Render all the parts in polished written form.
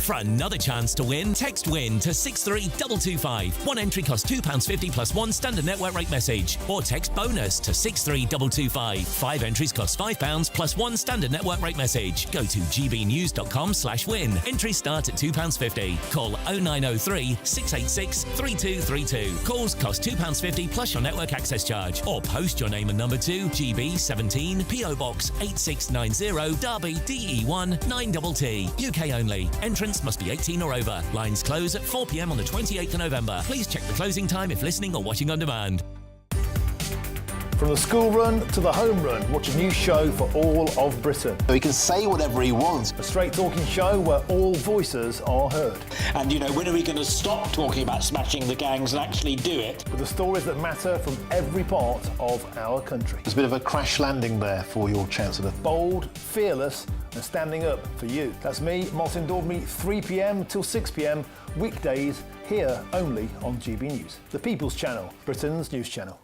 For another chance to win, text WIN to 63225. One entry costs £2.50 plus one standard network rate message. Or text BONUS to 63225. 5 entries cost £5 plus one standard network rate message. Go to gbnews.com/win. Entries start at £2.50. Call 0903 686 3232. Calls cost £2.50 plus your network access charge. Or post your name and number to GB17 PO Box 8690 Derby DE1 9TT. UK only. Entrance must be 18 or over. Lines close at 4 p.m. on the 28th of November. Please check the closing time if listening or watching on demand. From the school run to the home run, watch a new show for all of Britain. He can say whatever he wants. A straight-talking show where all voices are heard. And, you know, when are we going to stop talking about smashing the gangs and actually do it? With the stories that matter from every part of our country. There's a bit of a crash landing there for your Chancellor. Bold, fearless and standing up for you. That's me, Martin Daubney, 3 p.m. till 6 p.m, weekdays, here only on GB News. The People's Channel, Britain's news channel.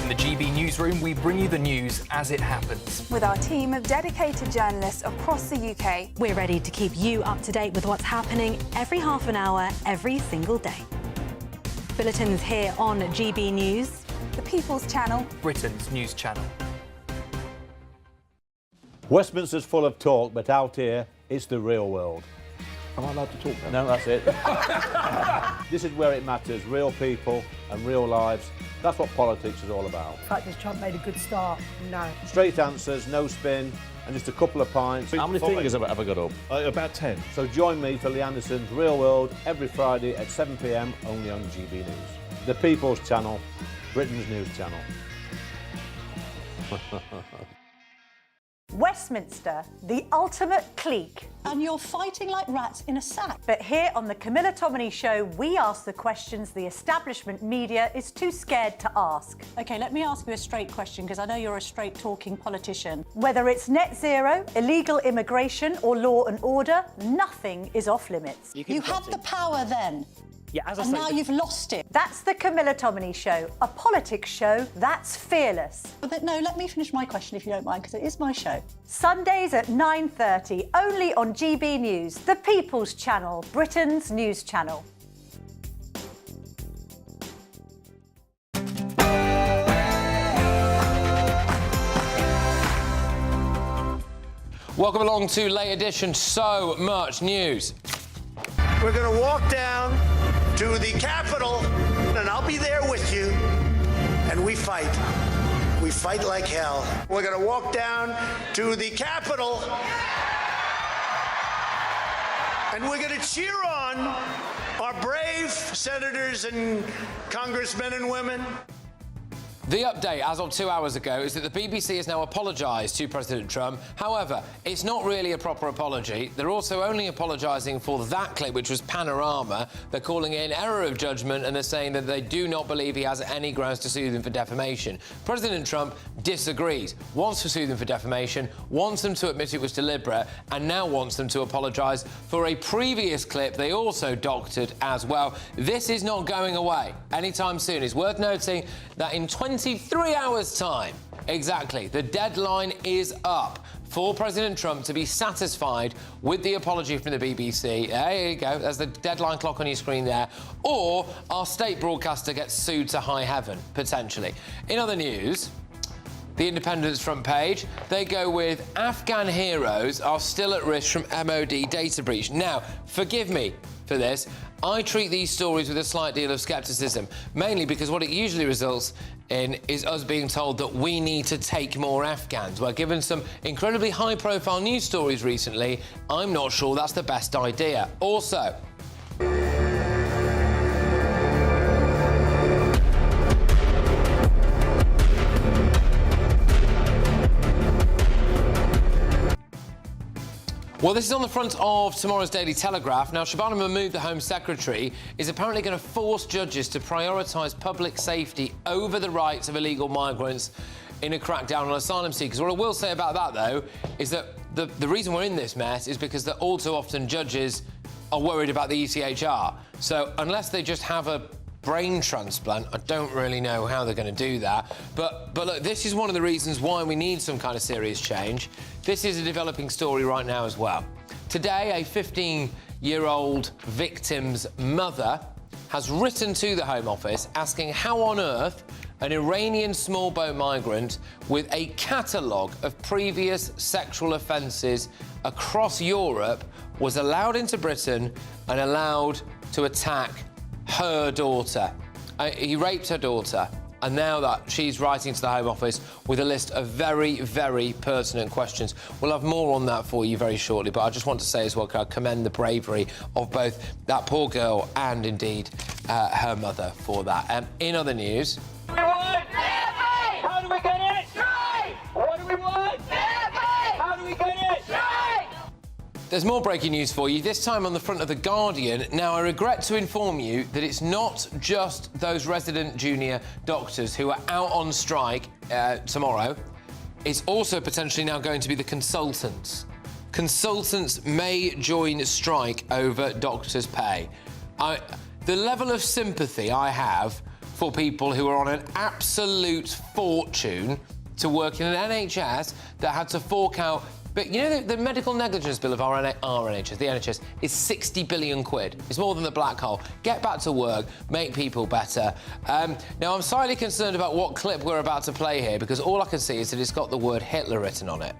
In the GB newsroom, we bring you the news as it happens. With our team of dedicated journalists across the UK, we're ready to keep you up to date with what's happening every half an hour, every single day. Bulletins here on GB News. The People's Channel, Britain's news channel. Westminster's full of talk, but out here, it's the real world. Am I allowed to talk now? No, that's it. This is where it matters, real people and real lives. That's what politics is all about. In fact, has Trump made a good start? No. Straight answers, no spin, and just a couple of pints. How many fingers have I got up? About 10. So join me for Lee Anderson's Real World every Friday at 7 p.m, only on GB News. The People's Channel, Britain's news channel. Westminster, the ultimate clique. And you're fighting like rats in a sack. But here on the Camilla Tominey Show, we ask the questions the establishment media is too scared to ask. OK, let me ask you a straight question, because I know you're a straight-talking politician. Whether it's net zero, illegal immigration or law and order, nothing is off limits. You had the power then. Yeah, as I and say, now you've lost it. That's the Camilla Tominey Show, a politics show that's fearless. But no, let me finish my question if you don't mind, because it is my show. Sundays at 9:30, only on GB News, the People's Channel, Britain's news channel. Welcome along to Late Edition. So much news. We're going to walk down to the Capitol, and I'll be there with you, and we fight. We fight like hell. We're going to walk down to the Capitol, and we're going to cheer on our brave senators and congressmen and women. The update as of 2 hours ago is that the BBC has now apologised to President Trump. However, it's not really a proper apology. They're also only apologising for that clip, which was Panorama. They're calling it an error of judgment, and they're saying that they do not believe he has any grounds to sue them for defamation. President Trump disagrees, wants to sue them for defamation, wants them to admit it was deliberate, and now wants them to apologise for a previous clip they also doctored as well. This is not going away anytime soon. It's worth noting that in 23 hours' time, exactly, the deadline is up for President Trump to be satisfied with the apology from the BBC. There you go, there's the deadline clock on your screen there. Or our state broadcaster gets sued to high heaven, potentially. In other news, the Independent's front page, they go with Afghan heroes are still at risk from MOD data breach. Now, forgive me for this. I treat these stories with a slight deal of scepticism, mainly because what it usually results in is us being told that we need to take more Afghans. Well, given some incredibly high-profile news stories recently, I'm not sure that's the best idea. Also, well, this is on the front of tomorrow's Daily Telegraph. Now, Shabana Mahmood, the Home Secretary, is apparently going to force judges to prioritise public safety over the rights of illegal migrants in a crackdown on asylum seekers. What I will say about that, though, is that the reason we're in this mess is because that all too often judges are worried about the ECHR. So unless they just have a brain transplant, I don't really know how they're going to do that. But look, this is one of the reasons why we need some kind of serious change. This is a developing story right now as well. Today, a 15-year-old victim's mother has written to the Home Office asking how on earth an Iranian small boat migrant with a catalogue of previous sexual offences across Europe was allowed into Britain and allowed to attack her daughter. He raped her daughter, and now that she's writing to the Home Office with a list of very, very pertinent questions. We'll have more on that for you very shortly, but I just want to say as well, I commend the bravery of both that poor girl and, indeed, her mother for that. In other news... How do we get it? Strike! What do we want? How do we get it? Strike! There's more breaking news for you, this time on the front of The Guardian. Now, I regret to inform you that it's not just those resident junior doctors who are out on strike tomorrow. It's also potentially now going to be the consultants. Consultants may join strike over doctors' pay. The level of sympathy I have for people who are on an absolute fortune to work in an NHS that had to fork out... But you know the medical negligence bill of our NHS, the NHS, is 60 billion quid. It's more than the black hole. Get back to work, make people better. Now, I'm slightly concerned about what clip we're about to play here, because all I can see is that it's got the word Hitler written on it.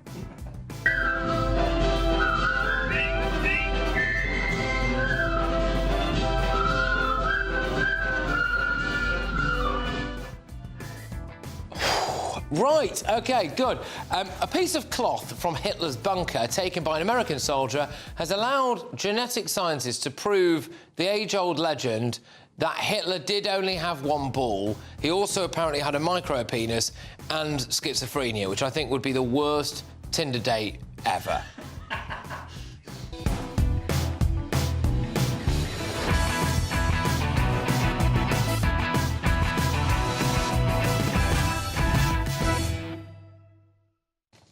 Right, OK, good. A piece of cloth from Hitler's bunker taken by an American soldier has allowed genetic scientists to prove the age-old legend that Hitler did only have one ball. He also apparently had a micro-penis and schizophrenia, which I think would be the worst Tinder date ever.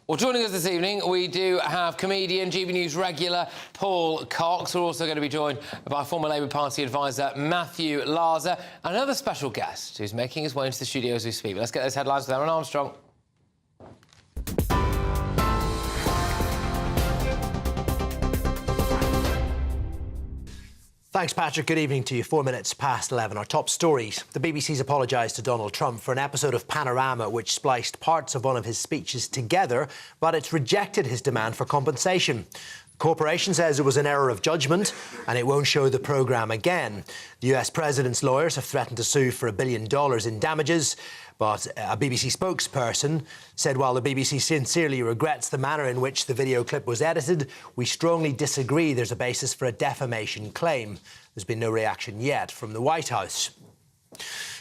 Well, joining us this evening, we do have comedian, GB News regular Paul Cox. We're also going to be joined by former Labour Party advisor Matthew Larser, and another special guest who's making his way into the studio as we speak. Let's get those headlines with Aaron Armstrong. Thanks, Patrick. Good evening to you. 4 minutes past 11. Our top stories. The BBC's apologised to Donald Trump for an episode of Panorama which spliced parts of one of his speeches together, but it's rejected his demand for compensation. The corporation says it was an error of judgment and it won't show the programme again. The US president's lawyers have threatened to sue for $1 billion in damages, but a BBC spokesperson said while the BBC sincerely regrets the manner in which the video clip was edited, we strongly disagree there's a basis for a defamation claim. There's been no reaction yet from the White House.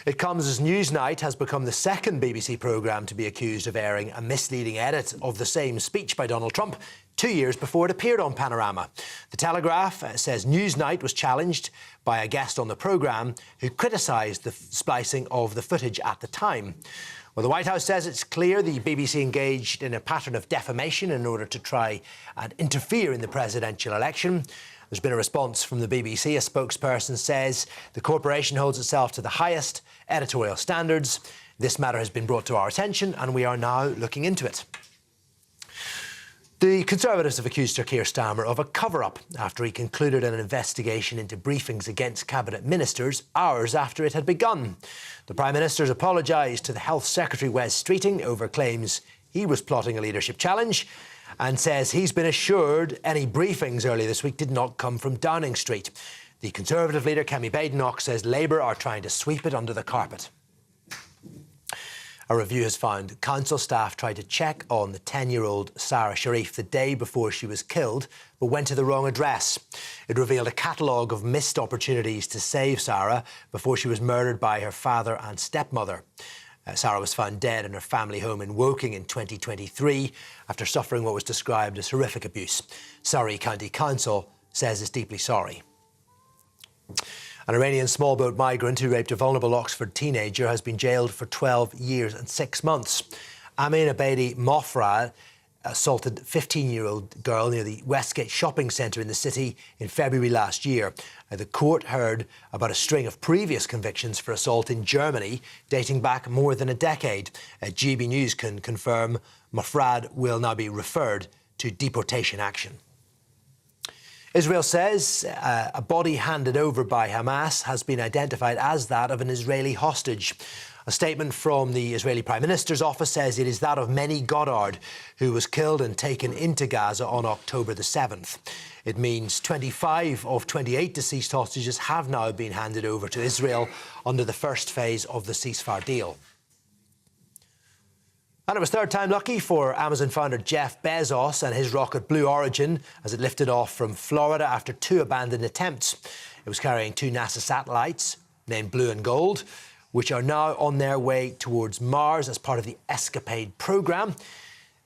It comes as Newsnight has become the second BBC programme to be accused of airing a misleading edit of the same speech by Donald Trump 2 years before it appeared on Panorama. The Telegraph says Newsnight was challenged by a guest on the programme who criticised the splicing of the footage at the time. Well, the White House says it's clear the BBC engaged in a pattern of defamation in order to try and interfere in the presidential election. There's been a response from the BBC. A spokesperson says the corporation holds itself to the highest editorial standards. This matter has been brought to our attention and we are now looking into it. The Conservatives have accused Sir Keir Starmer of a cover-up after he concluded an investigation into briefings against Cabinet ministers hours after it had begun. The Prime Minister's apologised to the Health Secretary Wes Streeting over claims he was plotting a leadership challenge and says he's been assured any briefings earlier this week did not come from Downing Street. The Conservative leader, Kemi Badenoch, says Labour are trying to sweep it under the carpet. A review has found council staff tried to check on the 10-year-old Sarah Sharif the day before she was killed, but went to the wrong address. It revealed a catalogue of missed opportunities to save Sarah before she was murdered by her father and stepmother. Sarah was found dead in her family home in Woking in 2023 after suffering what was described as horrific abuse. Surrey County Council says it's deeply sorry. An Iranian small boat migrant who raped a vulnerable Oxford teenager has been jailed for 12 years and 6 months. Amin Abedi Mofrad assaulted a 15-year-old girl near the Westgate shopping centre in the city in February last year. The court heard about a string of previous convictions for assault in Germany dating back more than a decade. GB News can confirm Mofrad will now be referred to deportation action. Israel says a body handed over by Hamas has been identified as that of an Israeli hostage. A statement from the Israeli Prime Minister's office says it is that of Meni Goddard, who was killed and taken into Gaza on October the 7th. It means 25 of 28 deceased hostages have now been handed over to Israel under the first phase of the ceasefire deal. And it was third time lucky for Amazon founder Jeff Bezos and his rocket Blue Origin as it lifted off from Florida after 2 abandoned attempts. It was carrying 2 NASA satellites, named Blue and Gold, which are now on their way towards Mars as part of the Escapade program.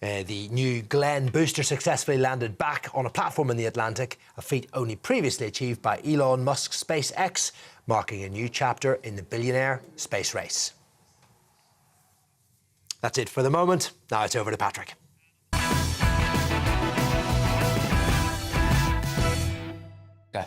The new Glenn booster successfully landed back on a platform in the Atlantic, a feat only previously achieved by Elon Musk's SpaceX, marking a new chapter in the billionaire space race. That's it for the moment. Now it's over to Patrick. Okay.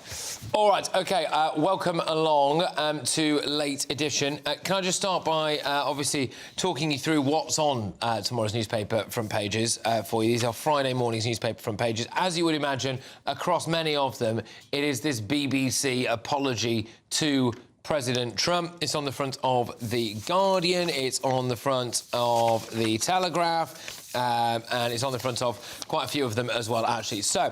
All right, OK, welcome along to Late Edition. Can I just start by, obviously, talking you through what's on tomorrow's newspaper front pages for you. These are Friday morning's newspaper front pages. As you would imagine, across many of them, it is this BBC apology to President Trump. It's on the front of The Guardian, it's on the front of The Telegraph, and it's on the front of quite a few of them as well, actually. So,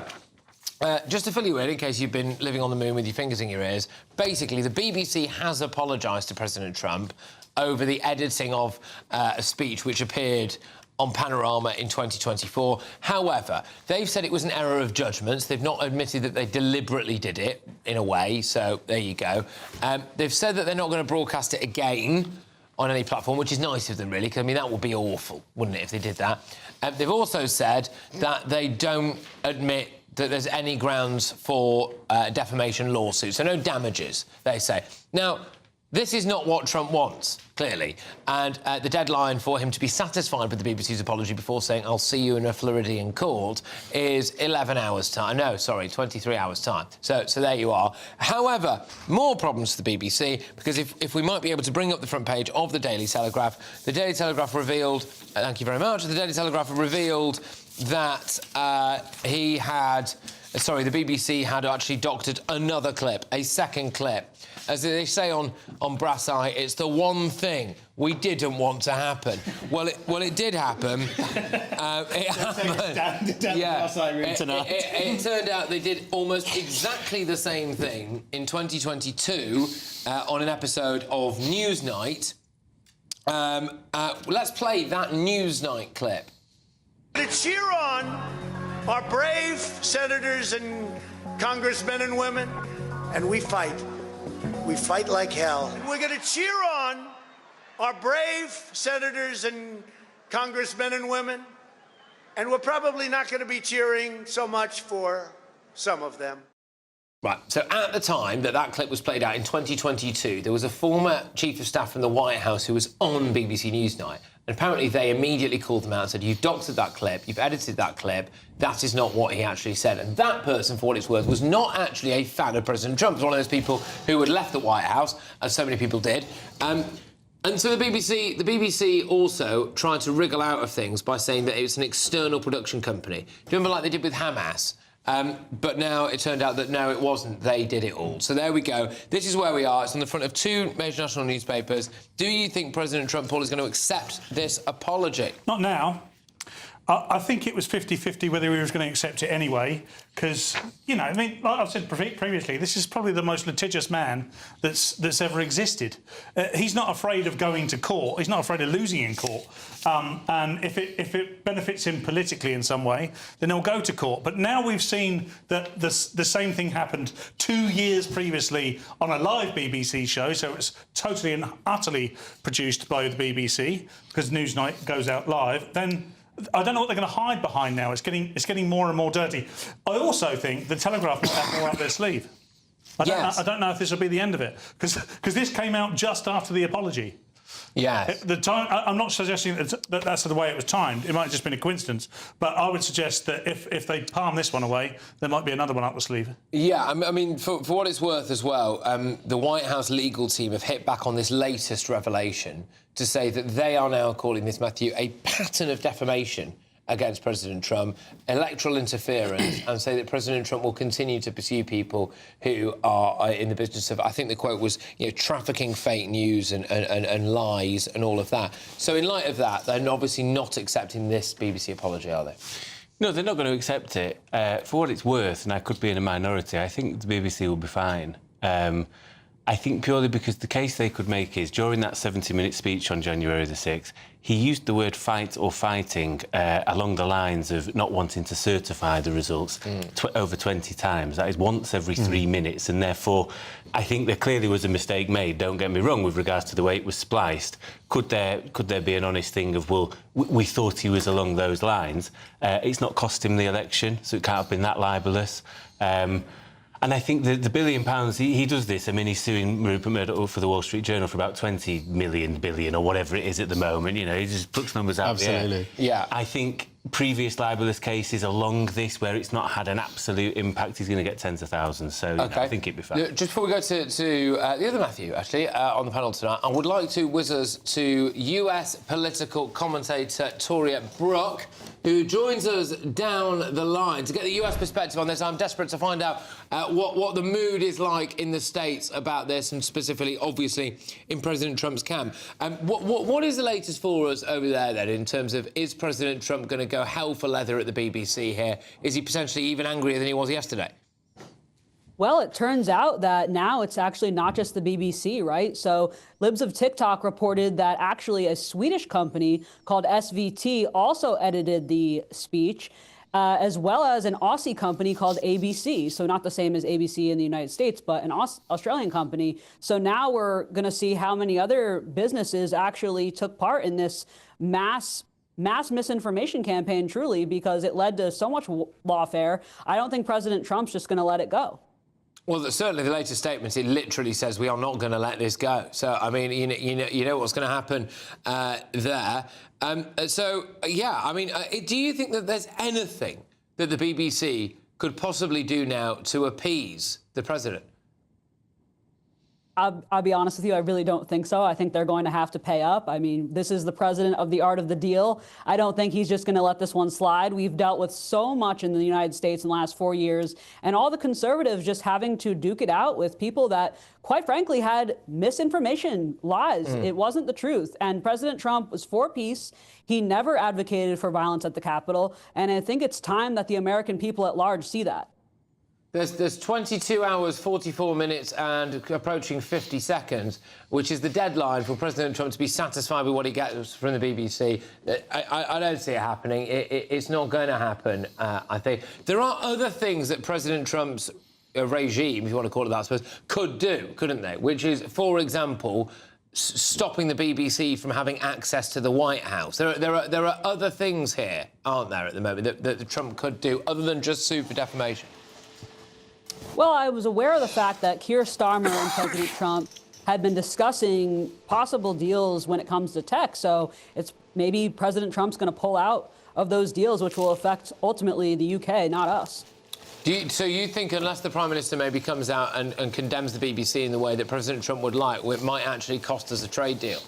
just to fill you in case you've been living on the moon with your fingers in your ears, basically the BBC has apologised to President Trump over the editing of a speech which appeared on Panorama in 2024. However, they've said it was an error of judgment. They've not admitted that they deliberately did it, in a way, so there you go. They've said that they're not going to broadcast it again on any platform, which is nice of them, really, because, I mean, that would be awful, wouldn't it, if they did that? They've also said that they don't admit that there's any grounds for defamation lawsuits, so no damages, they say. Now, this is not what Trump wants, clearly, and the deadline for him to be satisfied with the BBC's apology before saying, I'll see you in a Floridian court, is 11 hours' time. No, sorry, 23 hours' time. So there you are. However, more problems for the BBC, because if we might be able to bring up the front page of the Daily Telegraph, the Daily Telegraph revealed, thank you very much, the Daily Telegraph revealed that the BBC had actually doctored another clip, a second clip. As they say on Brass Eye, it's the one thing we didn't want to happen. Well, it did happen. It happened. It turned out they did almost exactly the same thing in 2022 on an episode of Newsnight. Let's play that Newsnight clip. To cheer on our brave senators and congressmen and women, and we fight. We fight like hell. We're going to cheer on our brave senators and congressmen and women, and we're probably not going to be cheering so much for some of them. Right, so at the time that clip was played out in 2022, there was a former chief of staff from the White House who was on BBC Newsnight. And apparently they immediately called them out and said, you've doctored that clip, you've edited that clip, that is not what he actually said. And that person, for what it's worth, was not actually a fan of President Trump. It was one of those people who had left the White House, as so many people did. And so the BBC also tried to wriggle out of things by saying that it's an external production company. Do you remember like they did with Hamas? But now it turned out that no, it wasn't. They did it all. So there we go. This is where we are. It's on the front of 2 major national newspapers. Do you think President Trump, Paul, is going to accept this apology? Not now. I think it was 50-50 whether he was going to accept it anyway, because, you know, I mean, like I've said previously, this is probably the most litigious man that's ever existed. He's not afraid of going to court. He's not afraid of losing in court. And if it benefits him politically in some way, then he'll go to court. But now we've seen that the same thing happened 2 years previously on a live BBC show, so it's totally and utterly produced by the BBC, because Newsnight goes out live, then I don't know what they're going to hide behind now. It's getting more and more dirty. I also think the Telegraph might have more up their sleeve. I don't know if this will be the end of it, because this came out just after the apology. Yes. I'm not suggesting that that's the way it was timed. It might have just been a coincidence. But I would suggest that if they palm this one away, there might be another one up the sleeve. Yeah, I mean, for what it's worth as well, the White House legal team have hit back on this latest revelation to say that they are now calling this, Matthew, a pattern of defamation against President Trump, electoral interference, and say that President Trump will continue to pursue people who are in the business of, I think the quote was, trafficking fake news and lies and all of that. So in light of that, they're obviously not accepting this BBC apology, are they? No, they're not going to accept it. For what it's worth, and I could be in a minority, I think the BBC will be fine. I think purely because the case they could make is, during that 70-minute speech on January the 6th, he used the word fight or fighting along the lines of not wanting to certify the results over 20 times. That is once every 3 minutes, and therefore I think there clearly was a mistake made, don't get me wrong, with regards to the way it was spliced. Could there be an honest thing of, well, we thought he was along those lines? It's not cost him the election, so it can't have been that libellous. And I think the £1 billion, he does this. I mean, he's suing Rupert Murdoch for the Wall Street Journal for about 20 billion or whatever it is at the moment. He just puts numbers out there. Yeah. I think previous libellous cases along this, where it's not had an absolute impact, he's going to get tens of thousands. So I think it'd be fine. Just before we go to the other Matthew, actually, on the panel tonight, I would like to whiz us to US political commentator Toria Brooke, who joins us down the line to get the US perspective on this. I'm desperate to find out what the mood is like in the States about this, and specifically, obviously, in President Trump's camp. What is the latest for us over there, then, in terms of, is President Trump going to go hell for leather at the BBC here? Is he potentially even angrier than he was yesterday? Well, it turns out that now it's actually not just the BBC, right? So Libs of TikTok reported that actually a Swedish company called SVT also edited the speech, as well as an Aussie company called ABC. So not the same as ABC in the United States, but an Australian company. So now we're going to see how many other businesses actually took part in this mass misinformation campaign, truly, because it led to so much lawfare. I don't think President Trump's just going to let it go. Well, certainly the latest statement, it literally says we are not going to let this go. So, I mean, you know what's going to happen there. Yeah, I mean, do you think that there's anything that the BBC could possibly do now to appease the president? I'll be honest with you, I really don't think so. I think they're going to have to pay up. I mean, this is the president of the art of the deal. I don't think he's just going to let this one slide. We've dealt with so much in the United States in the last 4 years, and all the conservatives just having to duke it out with people that, quite frankly, had misinformation, lies. It wasn't the truth. And President Trump was for peace. He never advocated for violence at the Capitol. And I think it's time that the American people at large see that. There's 22 hours, 44 minutes and approaching 50 seconds, which is the deadline for President Trump to be satisfied with what he gets from the BBC. I don't see it happening. It's not going to happen, I think. There are other things that President Trump's regime, if you want to call it that, I suppose, could do, couldn't they? Which is, for example, stopping the BBC from having access to the White House. There are other things here, aren't there, at the moment, that Trump could do, other than just sue for defamation? Well, I was aware of the fact that Keir Starmer and President Trump had been discussing possible deals when it comes to tech. So it's maybe President Trump's going to pull out of those deals, which will affect ultimately the UK, not us. So you think unless the Prime Minister maybe comes out and condemns the BBC in the way that President Trump would like, it might actually cost us a trade deal?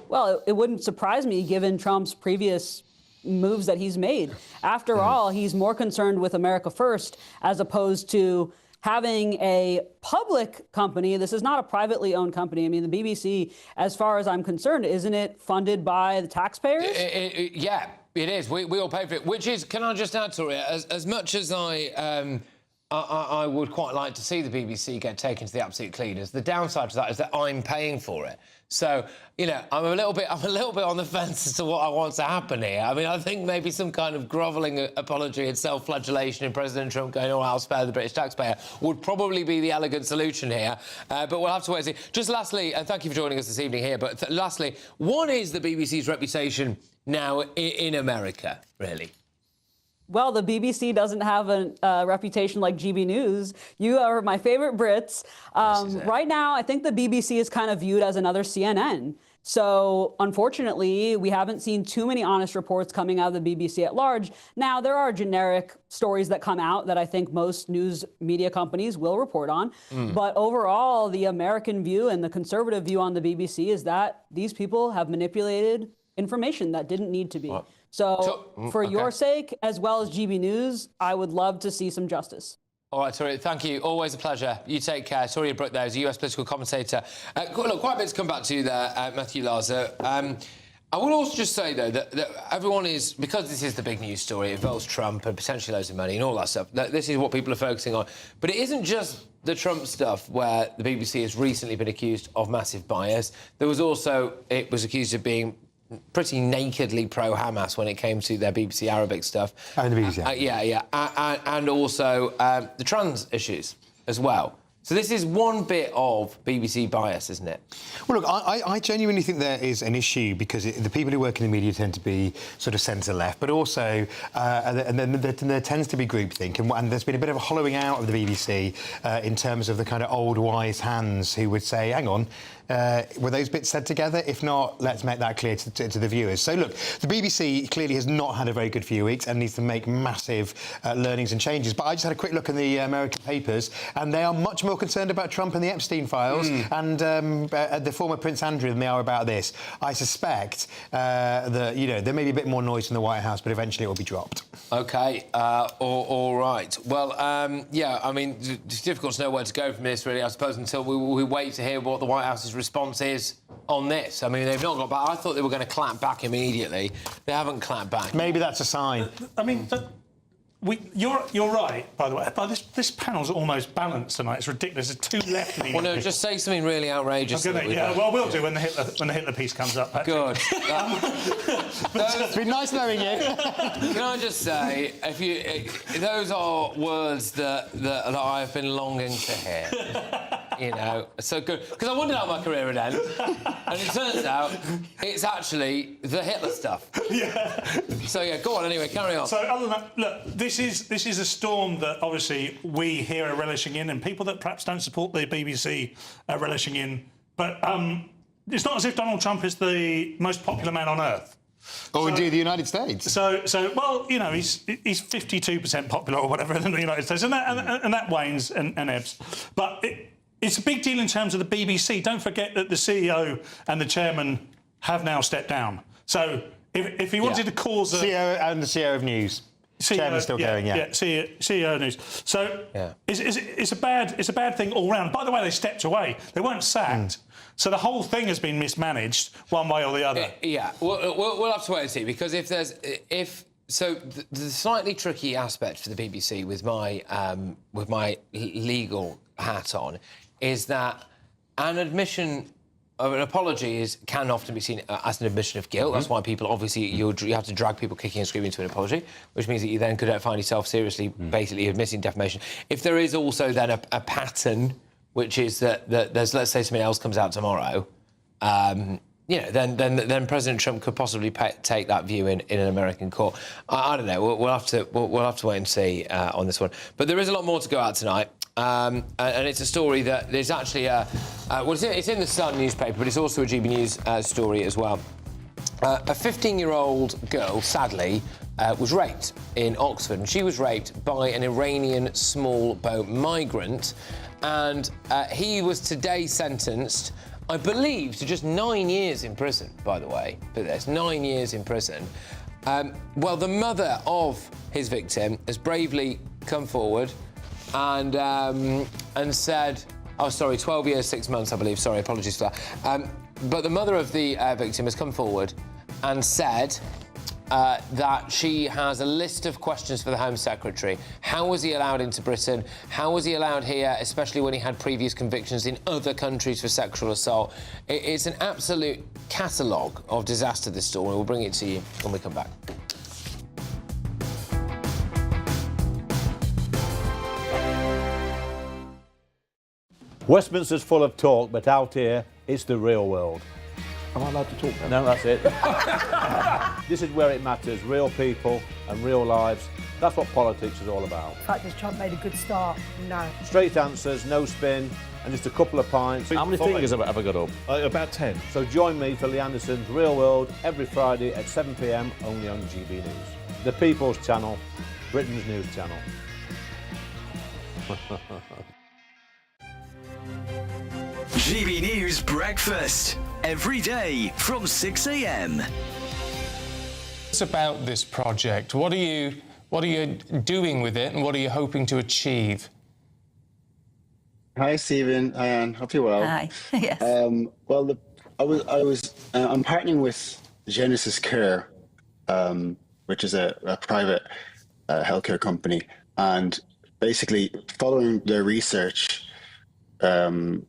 Well, it wouldn't surprise me given Trump's previous moves that he's made. After all, he's more concerned with America first as opposed to having a public company. This is not a privately owned company. I mean, the BBC, as far as I'm concerned, isn't it funded by the taxpayers? Yeah, it is. We all pay for it, which is, can I just add, Toria, as much as I would quite like to see the BBC get taken to the absolute cleaners, the downside to that is that I'm paying for it. So, you know, I'm a little bit on the fence as to what I want to happen here. I mean, I think maybe some kind of grovelling apology and self-flagellation in President Trump going, oh, I'll spare the British taxpayer, would probably be the elegant solution here. But we'll have to wait and see. Just lastly, and thank you for joining us this evening here, but lastly, what is the BBC's reputation now in America, really? Well, the BBC doesn't have a reputation like GBNews. You are my favorite Brits. Right now, I think the BBC is kind of viewed as another CNN. So, unfortunately, we haven't seen too many honest reports coming out of the BBC at large. Now, there are generic stories that come out that I think most news media companies will report on. But overall, the American view and the conservative view on the BBC is that these people have manipulated information that didn't need to be. So for your sake, as well as GB News, I would love to see some justice. All right, Tori, thank you. Always a pleasure. You take care. Tori Brooke there is a US political commentator. Look, quite a bit to come back to there, Matthew Larzer. I will also just say, though, that everyone is, because this is the big news story, it involves Trump and potentially loads of money and all that stuff, this is what people are focusing on. But it isn't just the Trump stuff where the BBC has recently been accused of massive bias. There was also, it was accused of being pretty nakedly pro-Hamas when it came to their BBC Arabic stuff. And the BBC. And also the trans issues as well. So this is one bit of BBC bias, isn't it? Well, look, I genuinely think there is an issue because the people who work in the media tend to be sort of centre-left, but also and then there tends to be groupthink, and there's been a bit of a hollowing out of the BBC in terms of the kind of old wise hands who would say, hang on, were those bits said together? If not, let's make that clear to the viewers. So, look, the BBC clearly has not had a very good few weeks and needs to make massive learnings and changes. But I just had a quick look in the American papers, and they are much more concerned about Trump and the Epstein files and the former Prince Andrew than they are about this. I suspect that, you know, there may be a bit more noise in the White House, but eventually it will be dropped. OK, all right. Well, yeah, I mean, it's difficult to know where to go from this, really, I suppose, until we wait to hear what the White House's response is on this. I mean, they've not got back. I thought they were going to clap back immediately. They haven't clapped back. Maybe that's a sign. I mean, you're right, by the way. But this panel's almost balanced tonight. It's ridiculous. There's two left-leaning. Well, no, just say something really outrageous. Well, we'll do when the Hitler piece comes up. Patrick. Good. It's been nice knowing you. Can I just say, those are words that I have been longing to hear. You know, so good. Because I wondered how my career would end. And it turns out it's actually the Hitler stuff. Yeah. So, yeah, go on anyway, carry on. So, other than that, look, this is a storm that obviously we here are relishing in, and people that perhaps don't support the BBC are relishing in. But it's not as if Donald Trump is the most popular man on earth. Or indeed the United States. So, well, you know, he's 52% popular or whatever in the United States, and that wanes and ebbs. But it's a big deal in terms of the BBC. Don't forget that the CEO and the chairman have now stepped down. So if he wanted to cause CEO and the CEO of News. Chairman's still going, CEO of News. So it's a bad thing all round. By the way, they stepped away. They weren't sacked. So the whole thing has been mismanaged one way or the other. Yeah, we'll have to wait and see, because So the slightly tricky aspect for the BBC with my legal hat on is that an apology can often be seen as an admission of guilt. That's why people, obviously, you have to drag people kicking and screaming to an apology, which means that you then could find yourself seriously, basically admitting defamation. If there is also then a pattern, which is that there's, let's say, something else comes out tomorrow, you know, then President Trump could possibly take that view in an American court. I don't know. We'll have to wait and see on this one. But there is a lot more to go out tonight. And it's a story that there's actually it's in the Sun newspaper, but it's also a GB News story as well. A 15-year-old girl, sadly, was raped in Oxford, and she was raped by an Iranian small boat migrant, and he was today sentenced, I believe, to just 9 years in prison, by the way. But there's 9 years in prison. Well, the mother of his victim has bravely come forward and said, 12 years, 6 months, I believe. Sorry, apologies for that. But the mother of the victim has come forward and said that she has a list of questions for the Home Secretary. How was he allowed into Britain? How was he allowed here, especially when he had previous convictions in other countries for sexual assault? It's an absolute catalogue of disaster, this story. We'll bring it to you when we come back. Westminster's full of talk, but out here, it's the real world. Am I allowed to talk now? No, that's it. This is where it matters. Real people and real lives. That's what politics is all about. The fact that Trump made a good start, no. Straight answers, no spin, and just a couple of pints. How many fingers have I got up? About 10. So join me for Lee Anderson's Real World every Friday at 7 p.m, only on GB News. The People's Channel, Britain's news channel. GB News Breakfast, every day from 6 a.m. It's about this project. What are you doing with it, and what are you hoping to achieve? Hi, Stephen. Hi, Anne. Hope you're well. Hi. Yes. I'm partnering with Genesis Care, which is a private healthcare company, and basically following their research,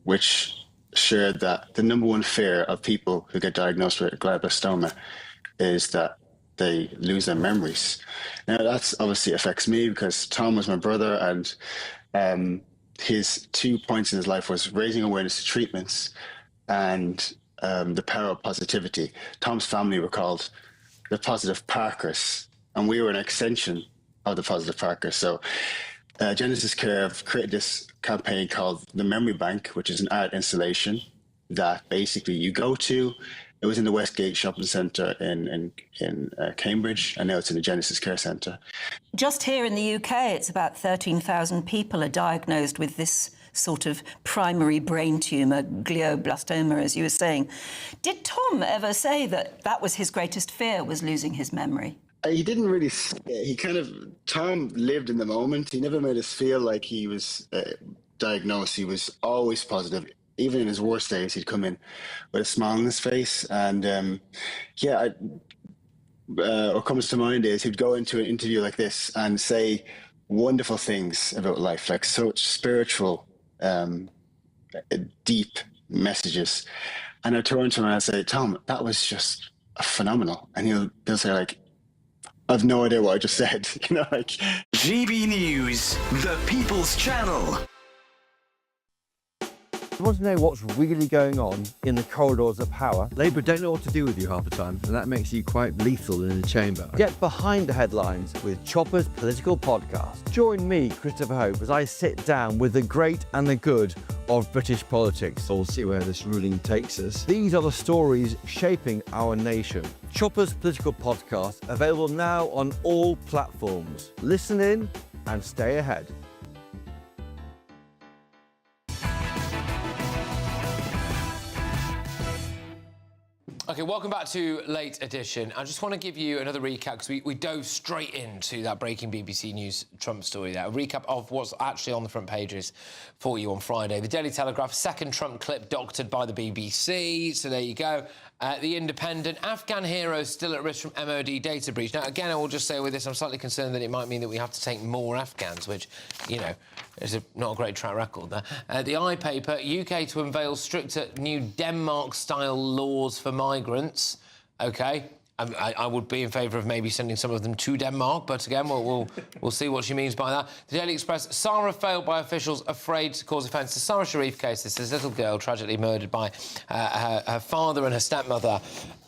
which shared that the number one fear of people who get diagnosed with glioblastoma is that they lose their memories. Now, that's obviously affects me because Tom was my brother, and his 2 points in his life was raising awareness to treatments and the power of positivity. Tom's family were called the Positive Parkers, and we were an extension of the Positive Parkers. So Genesis Care have created this campaign called the Memory Bank, which is an art installation that basically you go to. It was in the Westgate Shopping Centre in Cambridge, and now it's in the Genesis Care Centre. Just here in the UK, it's about 13,000 people are diagnosed with this sort of primary brain tumour, glioblastoma, as you were saying. Did Tom ever say that was his greatest fear, was losing his memory? He didn't really. Tom lived in the moment. He never made us feel like he was diagnosed. He was always positive. Even in his worst days, he'd come in with a smile on his face. And what comes to mind is he'd go into an interview like this and say wonderful things about life, like such spiritual, deep messages. And I'd turn to him and I'd say, Tom, that was just phenomenal. And he'll say, like, I've no idea what I just said. GB News, the People's Channel. You want to know what's really going on in the corridors of power? Labour don't know what to do with you half the time, and that makes you quite lethal in the chamber. Get behind the headlines with Chopper's Political Podcast. Join me, Christopher Hope, as I sit down with the great and the good of British politics. We'll see where this ruling takes us. These are the stories shaping our nation. Chopper's Political Podcast, available now on all platforms. Listen in and stay ahead. OK, welcome back to Late Edition. I just want to give you another recap, because we dove straight into that breaking BBC News Trump story there. A recap of what's actually on the front pages for you on Friday. The Daily Telegraph, second Trump clip doctored by the BBC. So there you go. The Independent, Afghan heroes still at risk from MOD data breach. Now, again, I will just say with this, I'm slightly concerned that it might mean that we have to take more Afghans, which, is not a great track record there. The iPaper, UK to unveil stricter new Denmark-style laws for migrants. OK. I would be in favour of maybe sending some of them to Denmark, but again, we'll see what she means by that. The Daily Express, Sarah failed by officials afraid to cause offence. The Sarah Sharif case, this little girl tragically murdered by her father and her stepmother.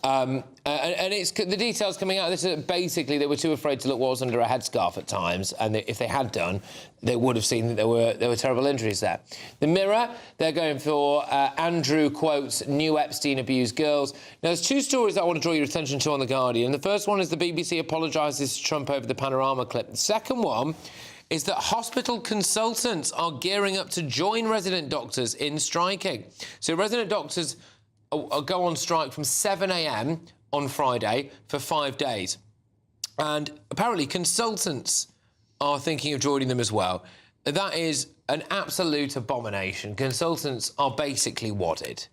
And it's the details coming out. This is basically they were too afraid to look what was under a headscarf at times, and if they had done, they would have seen that there were terrible injuries there. The Mirror, they're going for Andrew quotes new Epstein abused girls. Now, there's two stories that I want to draw your attention to on The Guardian. The first one is the BBC apologises to Trump over the Panorama clip. The second one is that hospital consultants are gearing up to join resident doctors in striking. So resident doctors go on strike from 7 a.m. on Friday for 5 days. And apparently consultants are thinking of joining them as well. That is an absolute abomination. Consultants are basically wadded.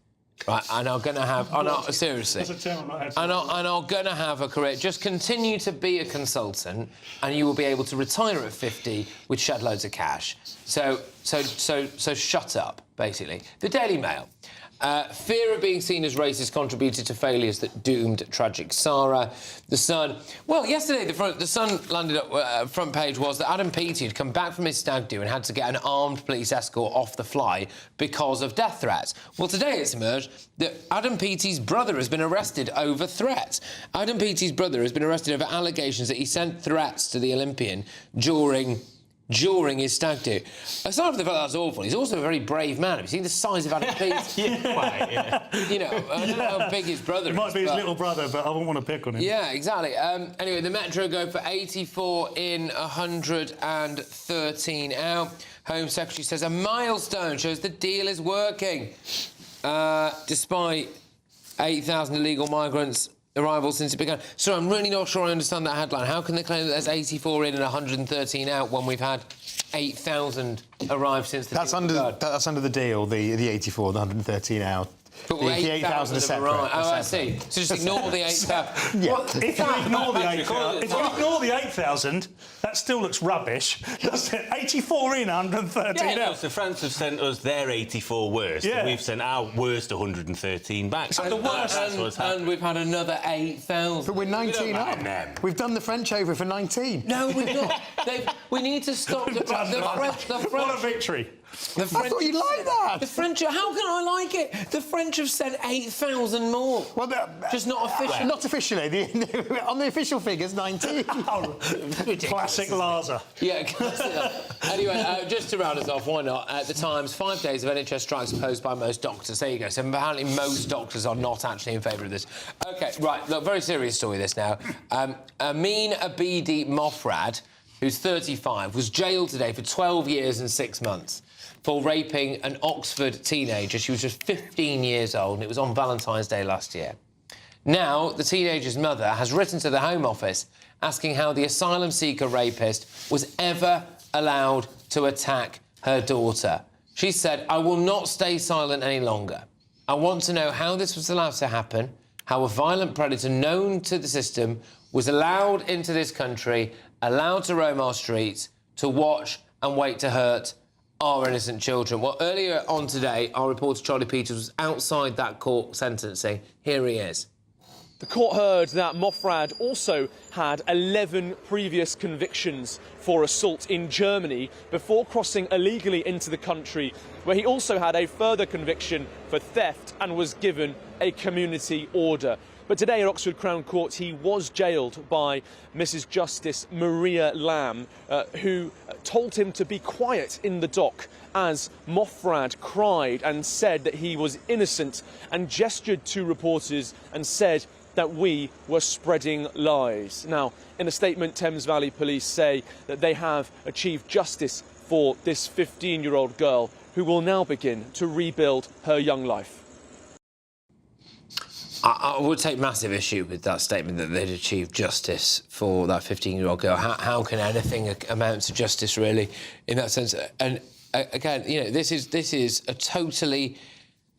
Right, and are going to have... seriously. That's a term I'm not happy and are going to have a career. Just continue to be a consultant and you will be able to retire at 50 with shed loads of cash. So shut up, basically. The Daily Mail. Fear of being seen as racist contributed to failures that doomed tragic Sarah. The Sun. Well, yesterday, the Sun landed up front page was that Adam Peaty had come back from his stag do and had to get an armed police escort off the fly because of death threats. Well, today it's emerged that Adam Peaty's brother has been arrested over threats. Adam Peaty's brother has been arrested over allegations that he sent threats to the Olympian during his stag do. Aside from the fact that's awful, he's also a very brave man. Have you seen the size of Adam Peaty? Yeah. I don't know how big his brother is. It might be his little brother, but I wouldn't want to pick on him. Yeah, exactly. Anyway, the Metro go for 84 in 113 out. Home Secretary says a milestone shows the deal is working. Despite 8,000 illegal migrants arrivals since it began. So I'm really not sure I understand that headline. How can they claim that there's 84 in and 113 out when we've had 8,000 arrive since the That's under the deal, the 84, the 113 out. But the 8,000 are separate. Oh, I see. So just ignore the 8,000. Yeah. Well, If you ignore the 8,000, that still looks rubbish. Doesn't it? 84 in, 113 out. So France have sent us their 84 worst, and we've sent our worst 113 back. So the worst, and we've had another 8,000. But we're 19 up. We've done the French over for 19. No, we've not. We need to stop the French. What a victory. The French, I thought you liked that. The French. How can I like it? The French have sent 8,000 more. Well, just not officially. Not officially. On the official figures, 19. Classic Laza. Yeah. Anyway, just to round us off, why not? At the Times, 5 days of NHS strikes opposed by most doctors. There you go. So apparently most doctors are not actually in favour of this. OK, right. Look, very serious story. This now. Amin Abidi Mofrad, who's 35, was jailed today for 12 years and 6 months for raping an Oxford teenager. She was just 15 years old, and it was on Valentine's Day last year. Now, the teenager's mother has written to the Home Office asking how the asylum seeker rapist was ever allowed to attack her daughter. She said, "I will not stay silent any longer. I want to know how this was allowed to happen, how a violent predator known to the system was allowed into this country, allowed to roam our streets, to watch and wait to hurt our innocent children." Well, earlier on today, our reporter Charlie Peters was outside that court sentencing. Here he is. The court heard that Mofrad also had 11 previous convictions for assault in Germany before crossing illegally into the country, where he also had a further conviction for theft and was given a community order. But today at Oxford Crown Court, he was jailed by Mrs Justice Maria Lamb, who told him to be quiet in the dock as Mofrad cried and said that he was innocent and gestured to reporters and said that we were spreading lies. Now, in a statement, Thames Valley Police say that they have achieved justice for this 15-year-old girl who will now begin to rebuild her young life. I would take massive issue with that statement that they'd achieved justice for that 15-year-old girl. How can anything amount to justice, really, in that sense? And again, you know, this is a totally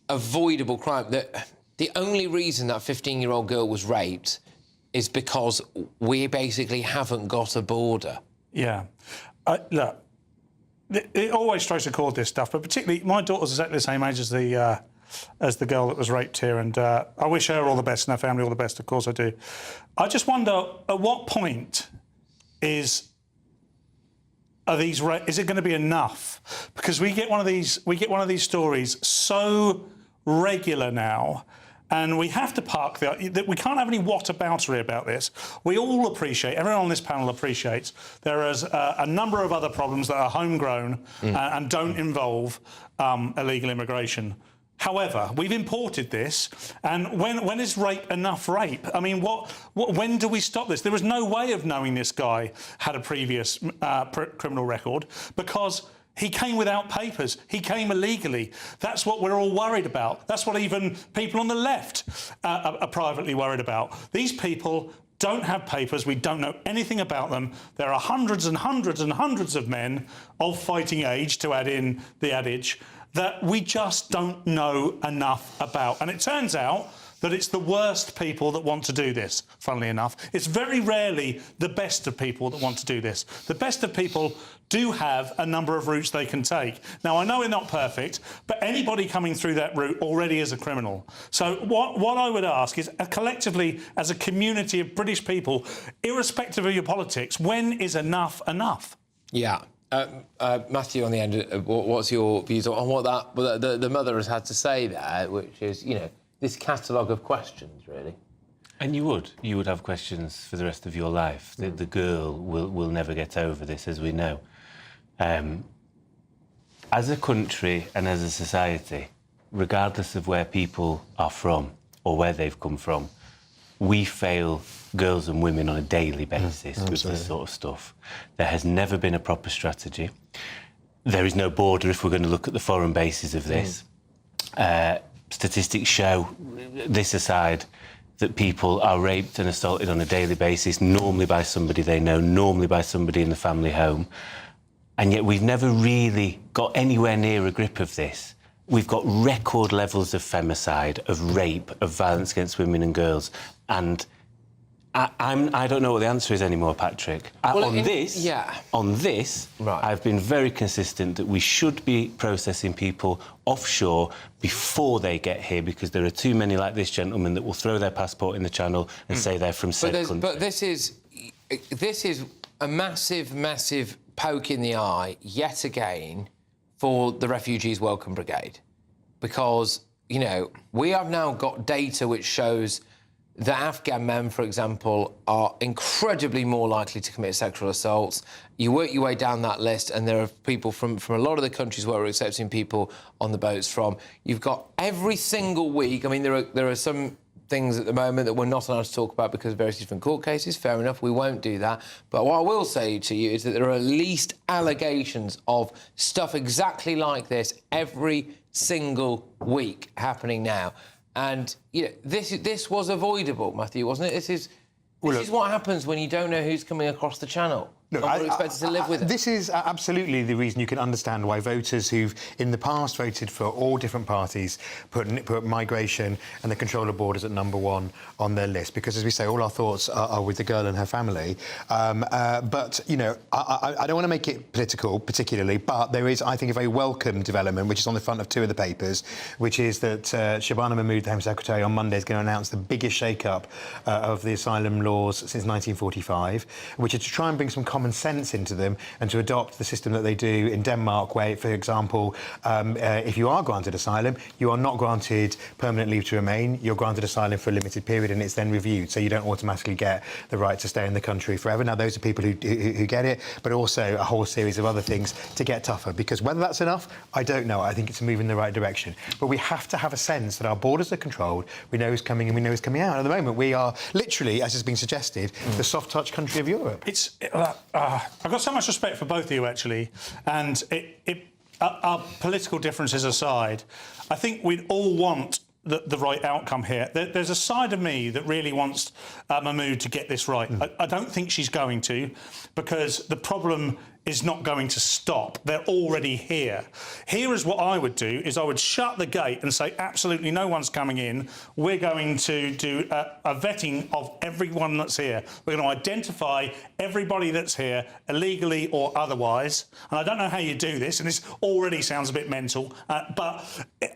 avoidable crime. The only reason that 15-year-old girl was raped is because we basically haven't got a border. Yeah. Look, it always tries to call this stuff, but particularly my daughter's exactly the same age as the girl that was raped here, and I wish her all the best and her family all the best. Of course, I do. I just wonder, at what point is it going to be enough? Because we get one of these stories so regular now. And we have to park we can't have any whataboutery about this. We all appreciate, everyone on this panel appreciates, there is a number of other problems that are homegrown and don't involve illegal immigration. However, we've imported this, and when is rape enough rape? I mean, when do we stop this? There was no way of knowing this guy had a previous criminal record because he came without papers. He came illegally. That's what we're all worried about. That's what even people on the left are privately worried about. These people don't have papers. We don't know anything about them. There are hundreds and hundreds and hundreds of men of fighting age, to add in the adage, that we just don't know enough about. And it turns out that it's the worst people that want to do this, funnily enough. It's very rarely the best of people that want to do this. The best of people do have a number of routes they can take. Now, I know we're not perfect, but anybody coming through that route already is a criminal. So what I would ask is, collectively, as a community of British people, irrespective of your politics, when is enough enough? Yeah. Matthew, on the end, what's your views on what the mother has had to say there, which is, you know, this catalogue of questions, really? And you would have questions for the rest of your life. The girl will never get over this, as we know. As a country and as a society, regardless of where people are from or where they've come from, we fail girls and women on a daily basis with this sort of stuff. There has never been a proper strategy. There is no border if we're going to look at the foreign bases of this. Statistics show, this aside, that people are raped and assaulted on a daily basis, normally by somebody they know, normally by somebody in the family home. And yet we've never really got anywhere near a grip of this. We've got record levels of femicide, of rape, of violence against women and girls. And I don't know what the answer is anymore, Patrick. On this, I've been very consistent that we should be processing people offshore before they get here, because there are too many like this gentleman that will throw their passport in the channel and say they're from said country. But this is a massive, massive poke in the eye, yet again, for the Refugees Welcome Brigade. Because, you know, we have now got data which shows that Afghan men, for example, are incredibly more likely to commit sexual assaults. You work your way down that list, and there are people from a lot of the countries where we're accepting people on the boats from. You've got every single week. I mean, there are some things at the moment that we're not allowed to talk about because of various different court cases. Fair enough, we won't do that. But what I will say to you is that there are at least allegations of stuff exactly like this every single week happening now. And, you know, this was avoidable, Matthew, wasn't it? This is what happens when you don't know who's coming across the channel. Look, we're expected to live with it. This is absolutely the reason you can understand why voters who've in the past voted for all different parties put migration and the control of borders at #1 on their list, because, as we say, all our thoughts are with the girl and her family. But, you know, I don't want to make it political particularly, but there is, I think, a very welcome development, which is on the front of 2 of the papers, which is that Shabana Mahmood, the Home Secretary, on Monday is going to announce the biggest shake-up of the asylum laws since 1945, which is to try and bring some common sense into them and to adopt the system that they do in Denmark, where, for example, if you are granted asylum, you are not granted permanent leave to remain. You're granted asylum for a limited period, and it's then reviewed, so you don't automatically get the right to stay in the country forever. Now, those are people who get it, but also a whole series of other things to get tougher, because whether that's enough, I don't know. I think it's a move in the right direction. But we have to have a sense that our borders are controlled, we know who's coming and we know who's coming out. At the moment, we are literally, as has been suggested, the soft-touch country of Europe. I've got so much respect for both of you, actually, and our political differences aside, I think we'd all want the right outcome here. There's a side of me that really wants Mahmood to get this right. I don't think she's going to, because the problem is not going to stop. They're already here. Here is what I would do, is I would shut the gate and say absolutely no one's coming in. We're going to do a vetting of everyone that's here. We're going to identify everybody that's here, illegally or otherwise. And I don't know how you do this, and this already sounds a bit mental, but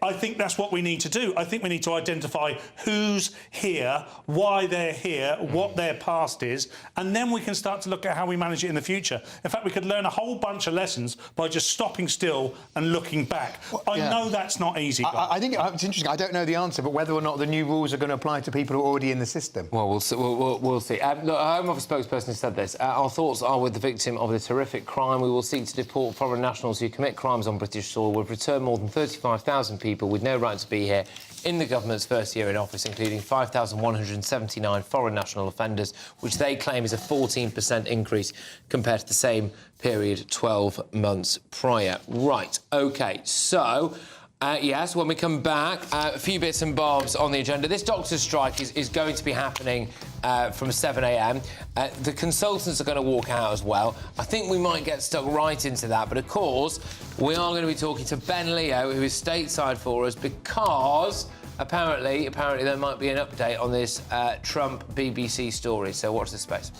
I think that's what we need to do. I think we need to identify who's here, why they're here, what their past is, and then we can start to look at how we manage it in the future. In fact, we could learn a whole bunch of lessons by just stopping still and looking back. I know that's not easy. I think it's interesting. I don't know the answer, but whether or not the new rules are going to apply to people who are already in the system. Well, we'll see. We'll see. Look, a Home Office spokesperson has said this. Our thoughts are with the victim of this horrific crime. We will seek to deport foreign nationals who commit crimes on British soil. We've returned more than 35,000 people with no right to be here in the government's first year in office, including 5,179 foreign national offenders, which they claim is a 14% increase compared to the same period 12 months prior. Right, OK, so... yes, when we come back, a few bits and bobs on the agenda. This doctor's strike is going to be happening from 7 a.m. The consultants are going to walk out as well. I think we might get stuck right into that, but of course, we are going to be talking to Ben Leo, who is stateside for us, because apparently there might be an update on this Trump BBC story. So watch this space.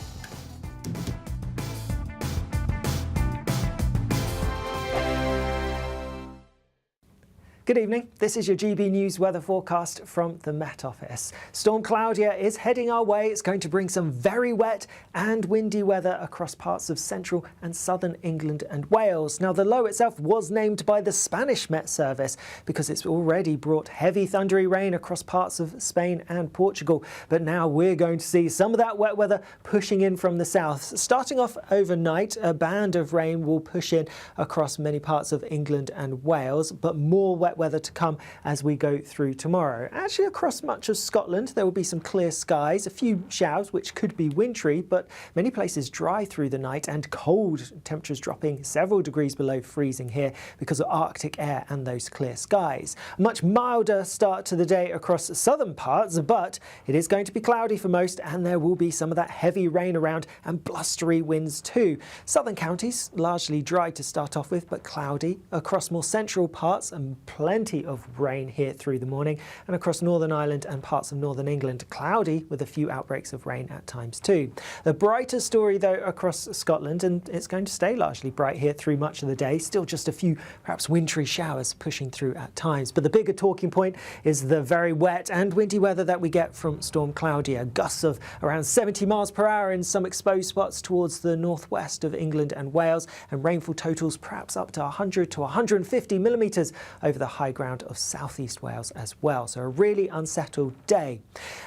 Good evening. This is your GB News weather forecast from the Met Office. Storm Claudia is heading our way. It's going to bring some very wet and windy weather across parts of central and southern England and Wales. Now, the low itself was named by the Spanish Met Service because it's already brought heavy thundery rain across parts of Spain and Portugal. But now we're going to see some of that wet weather pushing in from the south. Starting off overnight, a band of rain will push in across many parts of England and Wales, but more wet wet weather to come as we go through tomorrow. Actually, across much of Scotland, there will be some clear skies, a few showers which could be wintry, but many places dry through the night and cold, temperatures dropping several degrees below freezing here because of Arctic air and those clear skies. A much milder start to the day across southern parts, but it is going to be cloudy for most, and there will be some of that heavy rain around and blustery winds too. Southern counties largely dry to start off with, but cloudy across more central parts, and plenty of rain here through the morning, and across Northern Ireland and parts of Northern England, cloudy with a few outbreaks of rain at times too. The brighter story though across Scotland, and it's going to stay largely bright here through much of the day, still just a few perhaps wintry showers pushing through at times. But the bigger talking point is the very wet and windy weather that we get from Storm Claudia. Gusts of around 70 miles per hour in some exposed spots towards the northwest of England and Wales, and rainfall totals perhaps up to 100 to 150 millimetres over the high ground of southeast Wales as well. So a really unsettled day.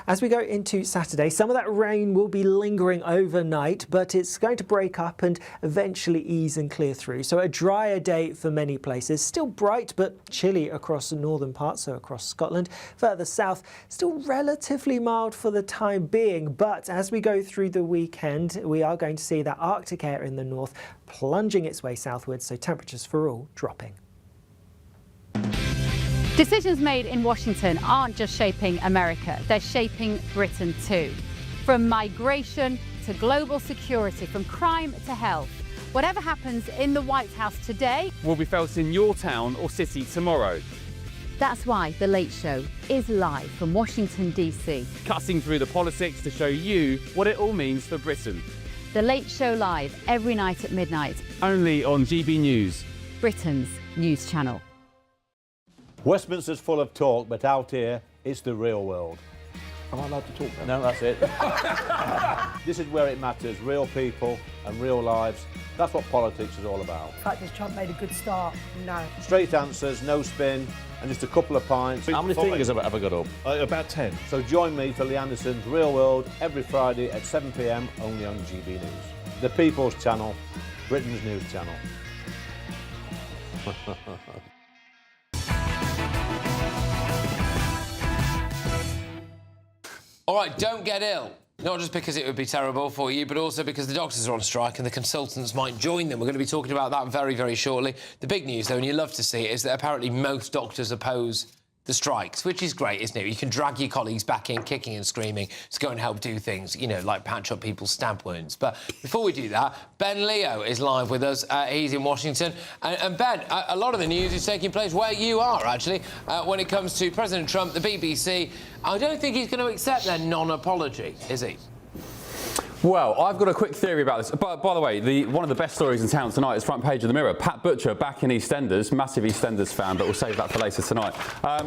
As we go into Saturday, some of that rain will be lingering overnight, but it's going to break up and eventually ease and clear through. So a drier day for many places. Still bright but chilly across the northern parts, so across Scotland. Further south, still relatively mild for the time being, but as we go through the weekend, we are going to see that Arctic air in the north plunging its way southwards, so temperatures for all dropping. Decisions made in Washington aren't just shaping America, they're shaping Britain too. From migration to global security, from crime to health. Whatever happens in the White House today will be felt in your town or city tomorrow. That's why The Late Show is live from Washington, D.C. Cutting through the politics to show you what it all means for Britain. The Late Show live every night at midnight. Only on GB News, Britain's news channel. Westminster's full of talk, but out here, it's the real world. Am I allowed to talk now? No, that's it. This is where it matters, real people and real lives. That's what politics is all about. The fact has Trump made a good start? No. Straight answers, no spin, and just a couple of pints. How many fingers have I ever got up? About 10. So join me for Lee Anderson's Real World every Friday at 7 p.m. only on GB News. The People's Channel, Britain's news channel. All right, don't get ill. Not just because it would be terrible for you, but also because the doctors are on strike and the consultants might join them. We're going to be talking about that very, very shortly. The big news, though, and you love to see it, is that apparently most doctors oppose the strikes, which is great, isn't it? You can drag your colleagues back in, kicking and screaming, to go and help do things, you know, like patch up people's stab wounds. But before we do that, Ben Leo is live with us. He's in Washington. And Ben, a lot of the news is taking place where you are, actually, when it comes to President Trump, the BBC. I don't think he's going to accept their non-apology, is he? Well, I've got a quick theory about this. By the way, one of the best stories in town tonight is front page of the Mirror. Pat Butcher back in EastEnders, massive EastEnders fan, but we'll save that for later tonight.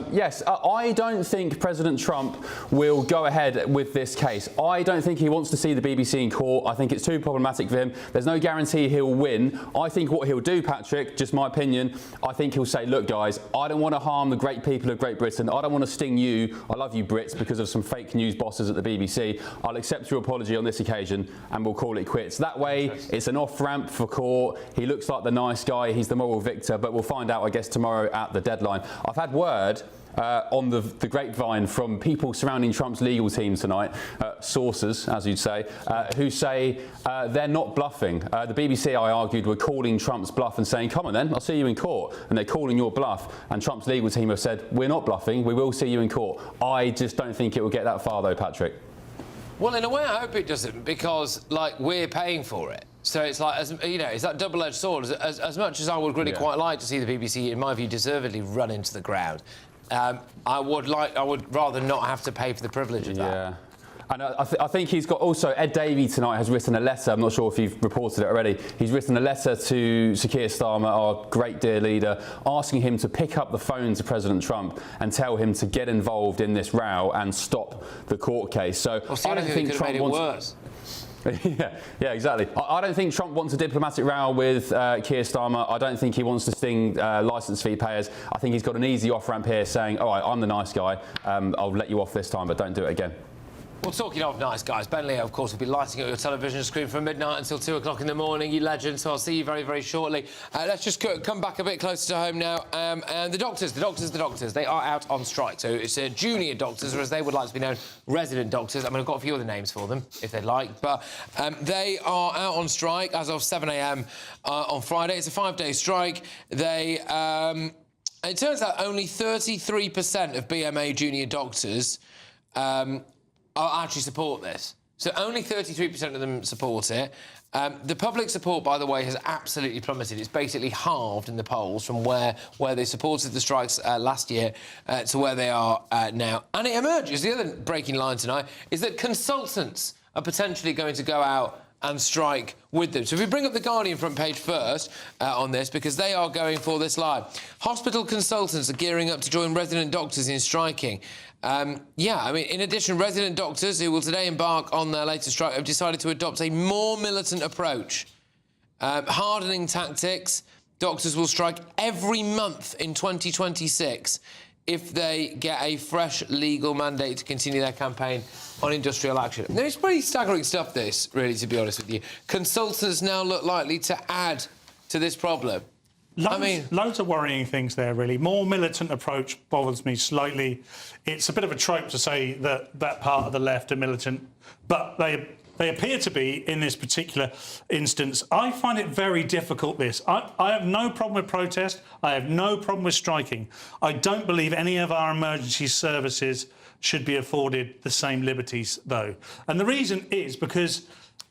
Yes, I don't think President Trump will go ahead with this case. I don't think he wants to see the BBC in court. I think it's too problematic for him. There's no guarantee he'll win. I think what he'll do, Patrick, just my opinion, I think he'll say, look, guys, I don't want to harm the great people of Great Britain. I don't want to sting you. I love you, Brits, because of some fake news bosses at the BBC. I'll accept your apology on this occasion, and we'll call it quits. That way, it's an off-ramp for court. He looks like the nice guy. He's the moral victor, but we'll find out, I guess, tomorrow at the deadline. I've had word on the grapevine from people surrounding Trump's legal team tonight, sources, as you'd say, who say they're not bluffing. The BBC, I argued, were calling Trump's bluff and saying, come on then, I'll see you in court. And they're calling your bluff. And Trump's legal team have said, we're not bluffing, we will see you in court. I just don't think it will get that far, though, Patrick. Well, in a way, I hope it doesn't, because, like, we're paying for it. So it's like, you know, it's that double-edged sword. As much as I would really quite like to see the BBC, in my view, deservedly run into the ground, I would rather not have to pay for the privilege of that. Yeah. And I think he's got also, Ed Davey tonight has written a letter, I'm not sure if you've reported it already, he's written a letter to Sir Keir Starmer, our great dear leader, asking him to pick up the phone to President Trump and tell him to get involved in this row and stop the court case. So I don't think Trump wants... yeah, exactly. I don't think Trump wants a diplomatic row with Keir Starmer. I don't think he wants to sting licence fee payers. I think he's got an easy off-ramp here saying, all right, I'm the nice guy, I'll let you off this time, but don't do it again. Well, talking of nice guys, Ben Leo, of course, will be lighting up your television screen from midnight until 2 o'clock in the morning, you legend, so I'll see you very, very shortly. Let's just come back a bit closer to home now. And the doctors, they are out on strike. So it's junior doctors, or as they would like to be known, resident doctors. I mean, I've got a few other names for them, if they'd like. But they are out on strike as of 7 a.m. On Friday. It's a 5-day strike. It turns out only 33% of BMA junior doctors actually support this. So only 33% of them support it. The public support, by the way, has absolutely plummeted. It's basically halved in the polls from where they supported the strikes last year to where they are now. And it emerges, the other breaking line tonight, is that consultants are potentially going to go out and strike with them. So if we bring up the Guardian front page first on this, because they are going for this live. Hospital consultants are gearing up to join resident doctors in striking. Yeah, I mean, in addition, resident doctors who will today embark on their latest strike have decided to adopt a more militant approach. Hardening tactics. Doctors will strike every month in 2026 if they get a fresh legal mandate to continue their campaign on industrial action. Now, it's pretty staggering stuff, this, really, to be honest with you. Consultants now look likely to add to this problem. Loads of worrying things there, really. More militant approach bothers me slightly. It's a bit of a trope to say that that part of the left are militant, but they appear to be in this particular instance. I find it very difficult, this. I have no problem with protest. I have no problem with striking. I don't believe any of our emergency services should be afforded the same liberties, though. And the reason is because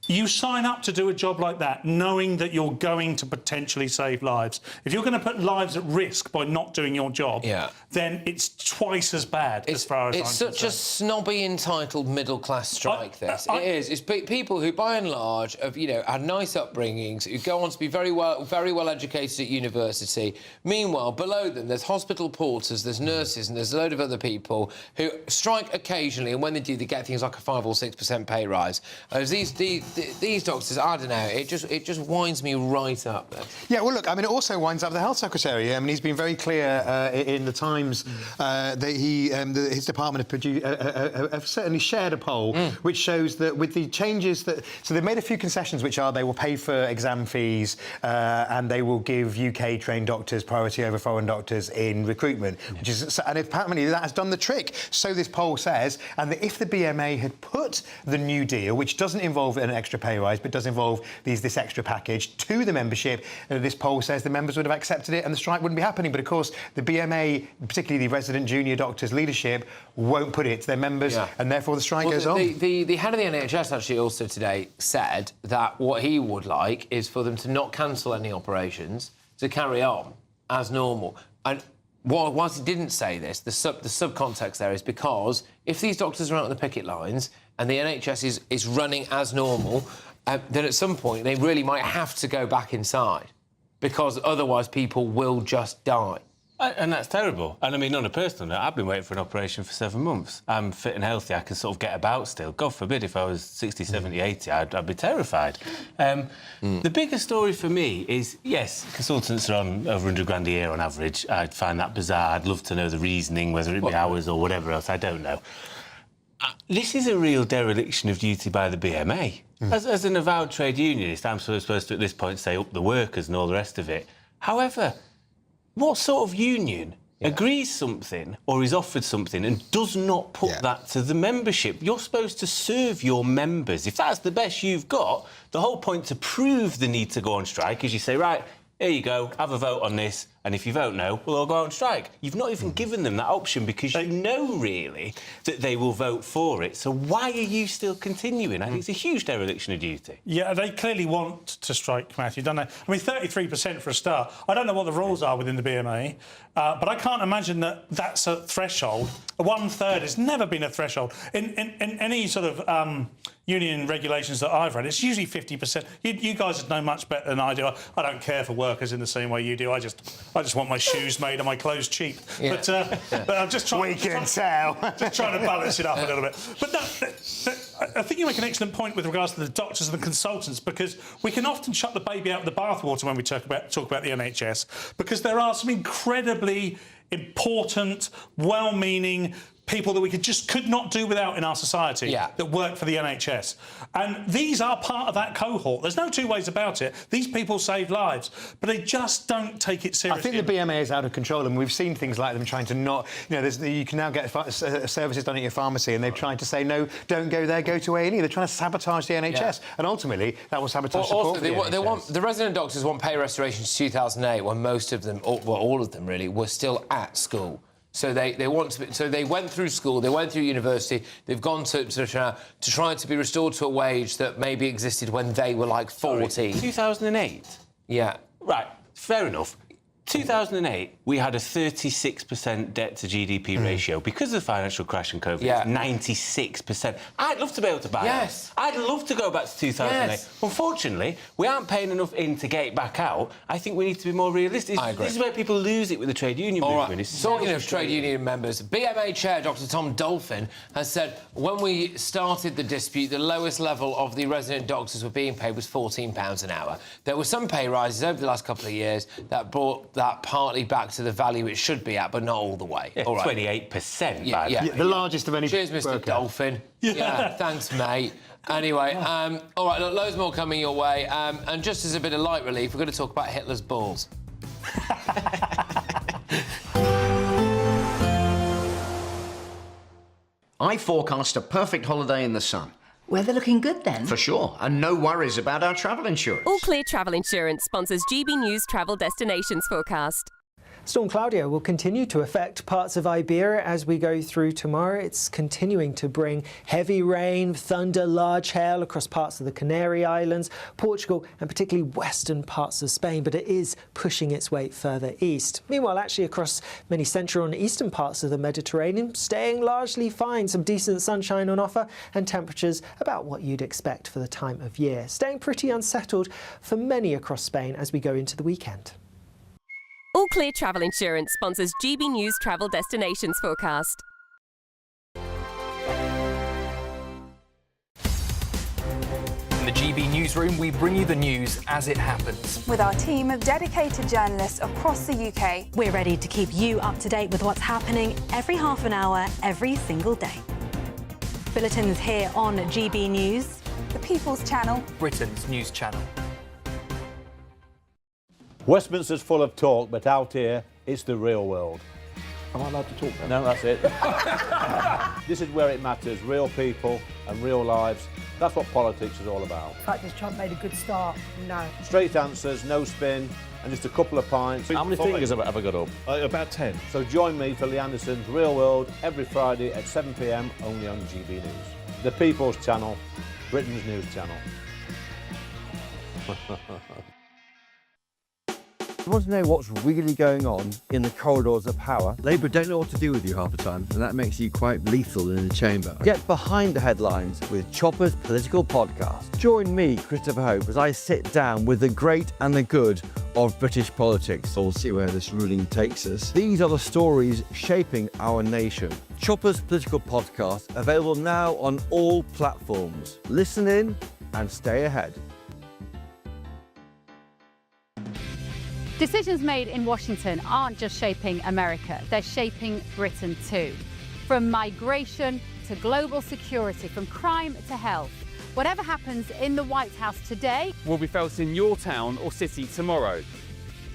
you sign up to do a job like that knowing that you're going to potentially save lives. If you're going to put lives at risk by not doing your job, then it's twice as bad as far as I'm concerned. It's such a snobby, entitled middle-class strike, this. It is. It's people who, by and large, have, had nice upbringings, who go on to be very well educated at university. Meanwhile, below them, there's hospital porters, there's nurses, and there's a load of other people who strike occasionally, and when they do, they get things like a 5 or 6% pay rise. These doctors, I don't know, it just winds me right up. Yeah, well, look, I mean, it also winds up the Health Secretary. I mean, he's been very clear in the Times that his department have certainly shared a poll which shows that with the changes that... So they've made a few concessions, which are they will pay for exam fees and they will give UK-trained doctors priority over foreign doctors in recruitment, which is... And apparently that has done the trick, so this poll says, and that if the BMA had put the new deal, which doesn't involve an extra pay rise, but does involve this extra package to the membership, this poll says the members would have accepted it and the strike wouldn't be happening. But of course, the BMA, particularly the resident junior doctors' leadership, won't put it to their members, and therefore the strike goes on. The head of the NHS actually also today said that what he would like is for them to not cancel any operations, to carry on as normal. And whilst he didn't say this, the subcontext there is because if these doctors are out on the picket lines and the NHS is running as normal, then at some point they really might have to go back inside because otherwise people will just die. And that's terrible. And I mean, on a personal note, I've been waiting for an operation for 7 months. I'm fit and healthy. I can sort of get about still. God forbid if I was 60, 70, 80, I'd be terrified. The bigger story for me is, yes, consultants are on over 100 grand a year on average. I'd find that bizarre. I'd love to know the reasoning, whether it be hours or whatever else. I don't know. This is a real dereliction of duty by the BMA. As an avowed trade unionist, I'm supposed to, at this point, say up the workers and all the rest of it. However, what sort of union agrees something or is offered something and does not put that to the membership? You're supposed to serve your members. If that's the best you've got, the whole point to prove the need to go on strike is you say, right, here you go, have a vote on this, and if you vote no, we'll all go on strike. You've not even given them that option because you know, really, that they will vote for it. So why are you still continuing? I think it's a huge dereliction of duty. Yeah, they clearly want to strike, Matthew, don't they? I mean, 33% for a start. I don't know what the rules are within the BMA, but I can't imagine that that's a threshold. 1/3 has never been a threshold. In any sort of union regulations that I've read, it's usually 50%. You guys know much better than I do. I don't care for workers in the same way you do. I just want my shoes made and my clothes cheap. Yeah. But I'm just trying. Just trying to balance it up a little bit. But no, I think you make an excellent point with regards to the doctors and the consultants, because we can often shut the baby out with the bathwater when we talk about the NHS, because there are some incredibly important, well-meaning people that we could not do without in our society that work for the NHS. And these are part of that cohort. There's no two ways about it. These people save lives, but they just don't take it seriously. I think the BMA is out of control, and we've seen things like them trying to not... You know, you can now get services done at your pharmacy, and they've tried to say, no, don't go there, go to A&E. They're trying to sabotage the NHS, and ultimately that will sabotage support for the NHS. The resident doctors want pay restoration to 2008, when most of them, well, all of them really, were still at school. So they want to be, so they went through school, they went through university, they've gone to try to be restored to a wage that maybe existed when they were like 14. 2008? Yeah. Right, fair enough. 2008, we had a 36% debt to GDP ratio because of the financial crash and COVID. Yeah. 96%. I'd love to be able to buy Yes. that. I'd love to go back to 2008. Yes. Unfortunately, we aren't paying enough in to get it back out. I think we need to be more realistic. I agree. This is where people lose it with the trade union movement. It's Talking of trade union members, BMA chair Dr Tom Dolphin has said when we started the dispute, the lowest level of the resident doctors were being paid was £14 an hour. There were some pay rises over the last couple of years that brought that partly back to the value it should be at, but not all the way. Yeah, all right. 28%. Yeah, the largest of any. Cheers, Mr. broker. Dolphin. Yeah, thanks, mate. Anyway, all right, look, loads more coming your way. And just as a bit of light relief, we're going to talk about Hitler's balls. I forecast a perfect holiday in the sun. Weather looking good then? For sure, and no worries about our travel insurance. All Clear Travel Insurance sponsors GB News Travel Destinations Forecast. Storm Claudia will continue to affect parts of Iberia as we go through tomorrow. It's continuing to bring heavy rain, thunder, large hail across parts of the Canary Islands, Portugal and particularly western parts of Spain, but it is pushing its way further east. Meanwhile, actually across many central and eastern parts of the Mediterranean, staying largely fine, some decent sunshine on offer and temperatures about what you'd expect for the time of year. Staying pretty unsettled for many across Spain as we go into the weekend. All Clear Travel Insurance sponsors GB News Travel Destinations Forecast. In the GB newsroom, we bring you the news as it happens. With our team of dedicated journalists across the UK, we're ready to keep you up to date with what's happening every half an hour, every single day. Bulletins here on GB News, the People's Channel, Britain's news channel. Westminster's full of talk, but out here, it's the real world. Am I allowed to talk now? No, that's it. This is where it matters, real people and real lives. That's what politics is all about. The fact has Trump made a good start? No. Straight answers, no spin, and just a couple of pints. How many fingers have I ever got up? About 10. So join me for Lee Anderson's Real World every Friday at 7 p.m, only on GB News. The People's Channel, Britain's news channel. You want to know what's really going on in the corridors of power? Labour don't know what to do with you half the time, and that makes you quite lethal in the chamber. Get behind the headlines with Chopper's political podcast. Join me, Christopher Hope, as I sit down with the great and the good of British politics. We'll see where this ruling takes us. These are the stories shaping our nation. Chopper's political podcast, available now on all platforms. Listen in and stay ahead. Decisions made in Washington aren't just shaping America, they're shaping Britain too. From migration to global security, from crime to health. Whatever happens in the White House today will be felt in your town or city tomorrow.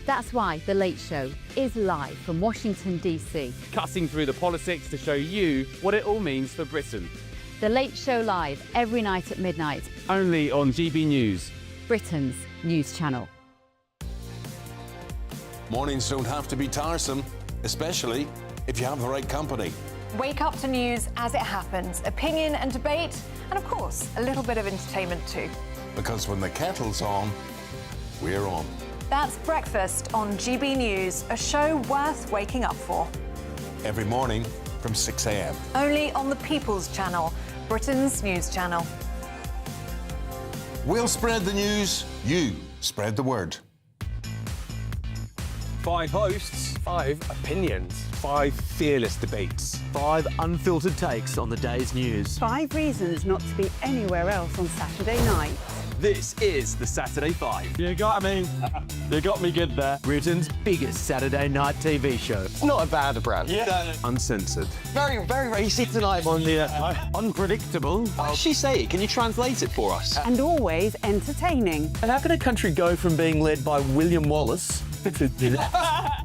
That's why The Late Show is live from Washington, D.C. Cutting through the politics to show you what it all means for Britain. The Late Show live every night at midnight. Only on GB News, Britain's news channel. Mornings don't have to be tiresome, especially if you have the right company. Wake up to news as it happens, opinion and debate, and of course, a little bit of entertainment too. Because when the kettle's on, we're on. That's Breakfast on GB News, a show worth waking up for. Every morning from 6 a.m. Only on the People's Channel, Britain's news channel. We'll spread the news, you spread the word. 5 hosts, 5 opinions, 5 fearless debates, 5 unfiltered takes on the day's news. 5 reasons not to be anywhere else on Saturday night. This is the Saturday Five. You got me good there. Britain's biggest Saturday night TV show. It's not a bad brand. Yeah. Uncensored. Very, very, very easy tonight on the unpredictable. What does she say? Can you translate it for us? And always entertaining. And how can a country go from being led by William Wallace to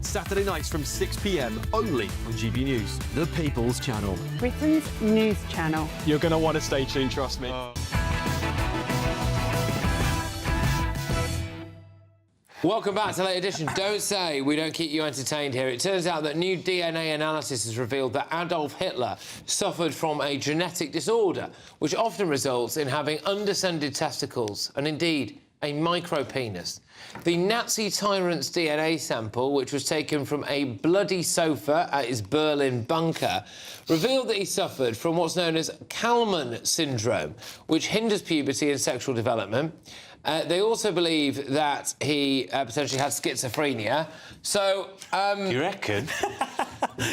Saturday nights from 6 p.m. only on GB News, the People's Channel. Britain's news channel. You're going to want to stay tuned, trust me. Welcome back to Late Edition. Don't say we don't keep you entertained here. It turns out that new DNA analysis has revealed that Adolf Hitler suffered from a genetic disorder, which often results in having undescended testicles and, indeed, a micropenis. The Nazi tyrant's DNA sample, which was taken from a bloody sofa at his Berlin bunker, revealed that he suffered from what's known as Kalman syndrome, which hinders puberty and sexual development. They also believe that he potentially had schizophrenia. So, you reckon?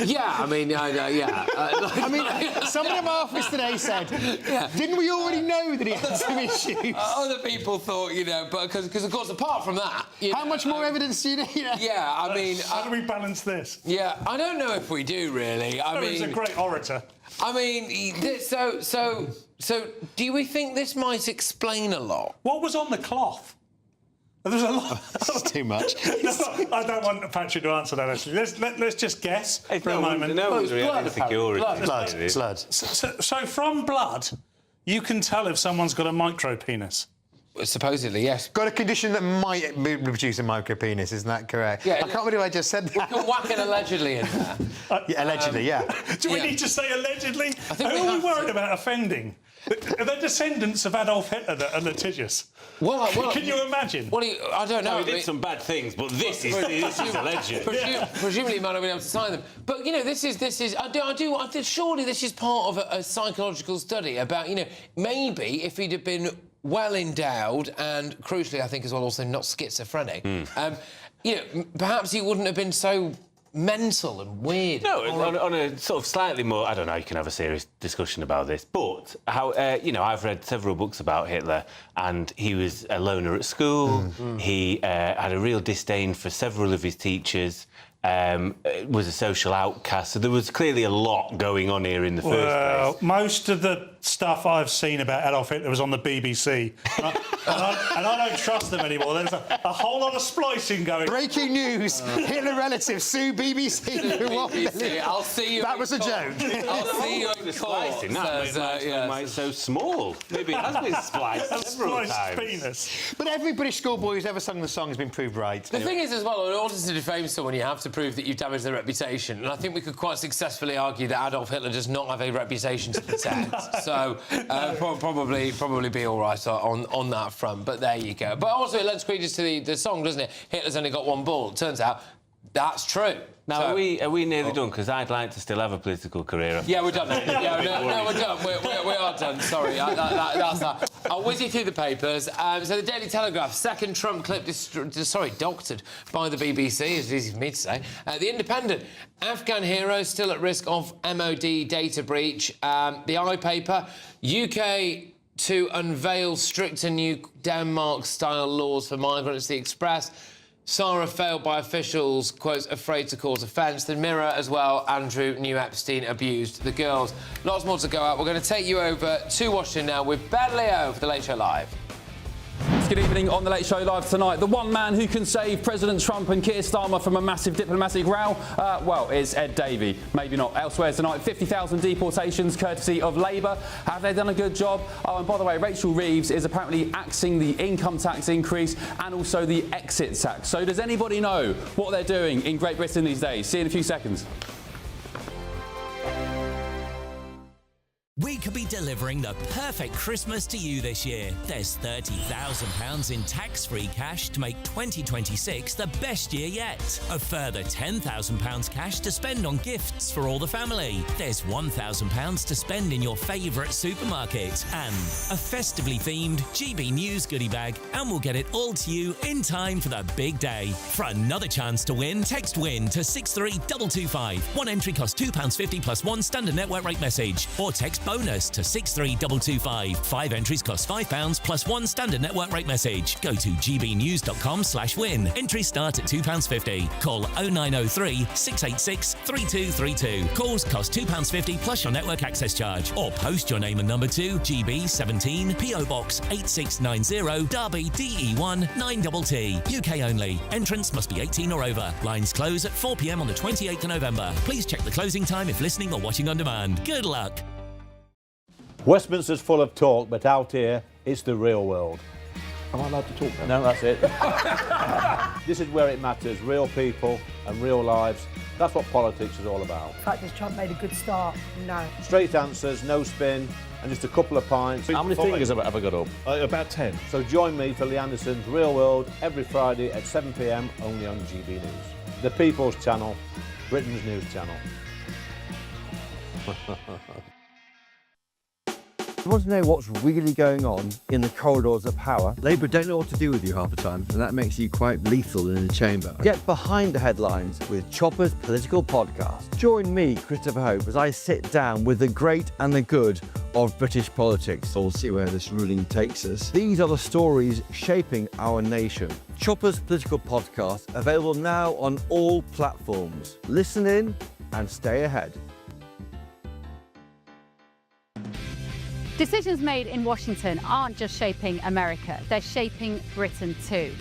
Yeah, I mean, yeah. I mean, someone in my office today said, didn't we already know that he had some issues? Other people thought, you know, but because of course, apart from that, how much more evidence do you need? Yeah, I mean, how do we balance this? Yeah, I don't know if we do really. I mean, he's a great orator. I mean, so do we think this might explain a lot? What was on the cloth? There's a lot. That's too much. No, I don't want Patrick to answer that, actually. Let's just guess for a moment. Blood. So from blood, you can tell if someone's got a micropenis. Supposedly, yes. Got a condition that might produce a micropenis, isn't that correct? Yeah, I can't believe I just said that. We can whack an allegedly in there. Yeah, allegedly, yeah. Do we need to say allegedly? Who are we worried about offending? Are there descendants of Adolf Hitler that are litigious? Well, can you imagine? Well, I don't know. He did some bad things, but this is alleged. Presumably, he might not be able to sign them. But you know, this is. I think surely this is part of a psychological study about, you know, maybe if he'd have been well endowed and, crucially, I think as well, also not schizophrenic, you know, perhaps he wouldn't have been so mental and weird. No, on a sort of slightly more, I don't know, you can have a serious discussion about this, but how, you know, I've read several books about Hitler, and he was a loner at school. He had a real disdain for several of his teachers. Was a social outcast, so there was clearly a lot going on here in the first place. Most of the stuff I've seen about Adolf Hitler was on the BBC, and I don't trust them anymore. There's a whole lot of splicing going. Breaking news: Hitler relatives sue BBC for $1 billion. I'll see you. That was a joke. I'll see you in court. Why it's so small? Maybe it has been spliced several times. Penis. But every British schoolboy who's ever sung the song has been proved right. The thing is, as well, in order to defame someone, you have to prove that you've damaged their reputation. And I think we could quite successfully argue that Adolf Hitler does not have a reputation to protect. So probably be all right on that front. But there you go. But also it lends credence to the song, doesn't it? Hitler's only got one ball. It turns out that's true. Now, are we nearly done? Because I'd like to still have a political career. Yeah, we're done. Yeah, no, we're done. We are done. Sorry, that's that. I'll whiz you through the papers. So the Daily Telegraph, second Trump clip doctored by the BBC, it's easy for me to say. The Independent, Afghan heroes still at risk of MOD data breach. The I paper, UK to unveil stricter new Denmark-style laws for migrants. The Express, Sarah failed by officials, quotes, afraid to cause offence. The Mirror as well, Andrew knew Epstein abused the girls. Lots more to go out. We're going to take you over to Washington now with Ben Leo for The Late Show Live. Good evening on The Late Show Live tonight. The one man who can save President Trump and Keir Starmer from a massive diplomatic row, well, it's Ed Davey. Maybe not. Elsewhere tonight, 50,000 deportations courtesy of Labour. Have they done a good job? Oh, and by the way, Rachel Reeves is apparently axing the income tax increase and also the exit tax. So does anybody know what they're doing in Great Britain these days? See you in a few seconds. We could be delivering the perfect Christmas to you this year. There's £30,000 in tax-free cash to make 2026 the best year yet. A further £10,000 cash to spend on gifts for all the family. There's £1,000 to spend in your favourite supermarket. And a festively themed GB News goodie bag. And we'll get it all to you in time for the big day. For another chance to win, text WIN to 63225. One entry costs £2.50 plus one standard network rate message. Or text BONUS first to 63225. 5 entries cost £5 plus 1 standard network rate message. Go to gbnews.com/win. Entries start at £2.50. Call 0903 686 3232. Calls cost £2.50 plus your network access charge. Or post your name and number to GB17 PO Box 8690 Derby DE1 9TT. UK only. Entrance must be 18 or over. Lines close at 4 p.m. on the 28th of November. Please check the closing time if listening or watching on demand. Good luck. Westminster's full of talk, but out here, it's the real world. Am I allowed to talk now? No, that's it. This is where it matters. Real people and real lives. That's what politics is all about. The fact that Trump made a good start, no. Straight answers, no spin, and just a couple of pints. How many fingers have I ever got up? About 10. So join me for Lee Anderson's Real World every Friday at 7 p.m. only on GB News. The People's Channel, Britain's news channel. You want to know what's really going on in the corridors of power? Labour don't know what to do with you half the time, and that makes you quite lethal in a chamber. Get behind the headlines with Chopper's political podcast. Join me, Christopher Hope, as I sit down with the great and the good of British politics. We'll see where this ruling takes us. These are the stories shaping our nation. Chopper's political podcast, available now on all platforms. Listen in and stay ahead. Decisions made in Washington aren't just shaping America, they're shaping Britain too.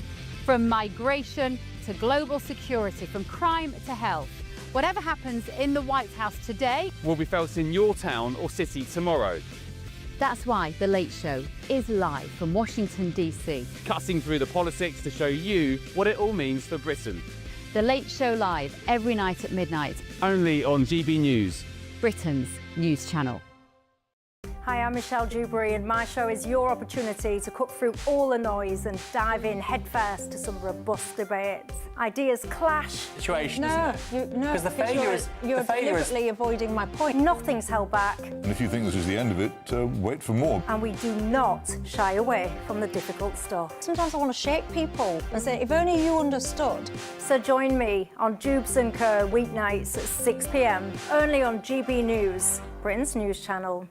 From migration to global security, from crime to health. Whatever happens in the White House today will be felt in your town or city tomorrow. That's why The Late Show is live from Washington, D.C. Cutting through the politics to show you what it all means for Britain. The Late Show live every night at midnight. Only on GB News, Britain's news channel. Hi, I'm Michelle Dewberry, and my show is your opportunity to cut through all the noise and dive in headfirst to some robust debates. Ideas clash. Situation, no, isn't it? No, because the failure is you're deliberately avoiding my point. Nothing's held back. And if you think this is the end of it, wait for more. And we do not shy away from the difficult stuff. Sometimes I want to shake people and say, if only you understood. So join me on Jubes & Co. weeknights at 6 p.m. only on GB News, Britain's news channel.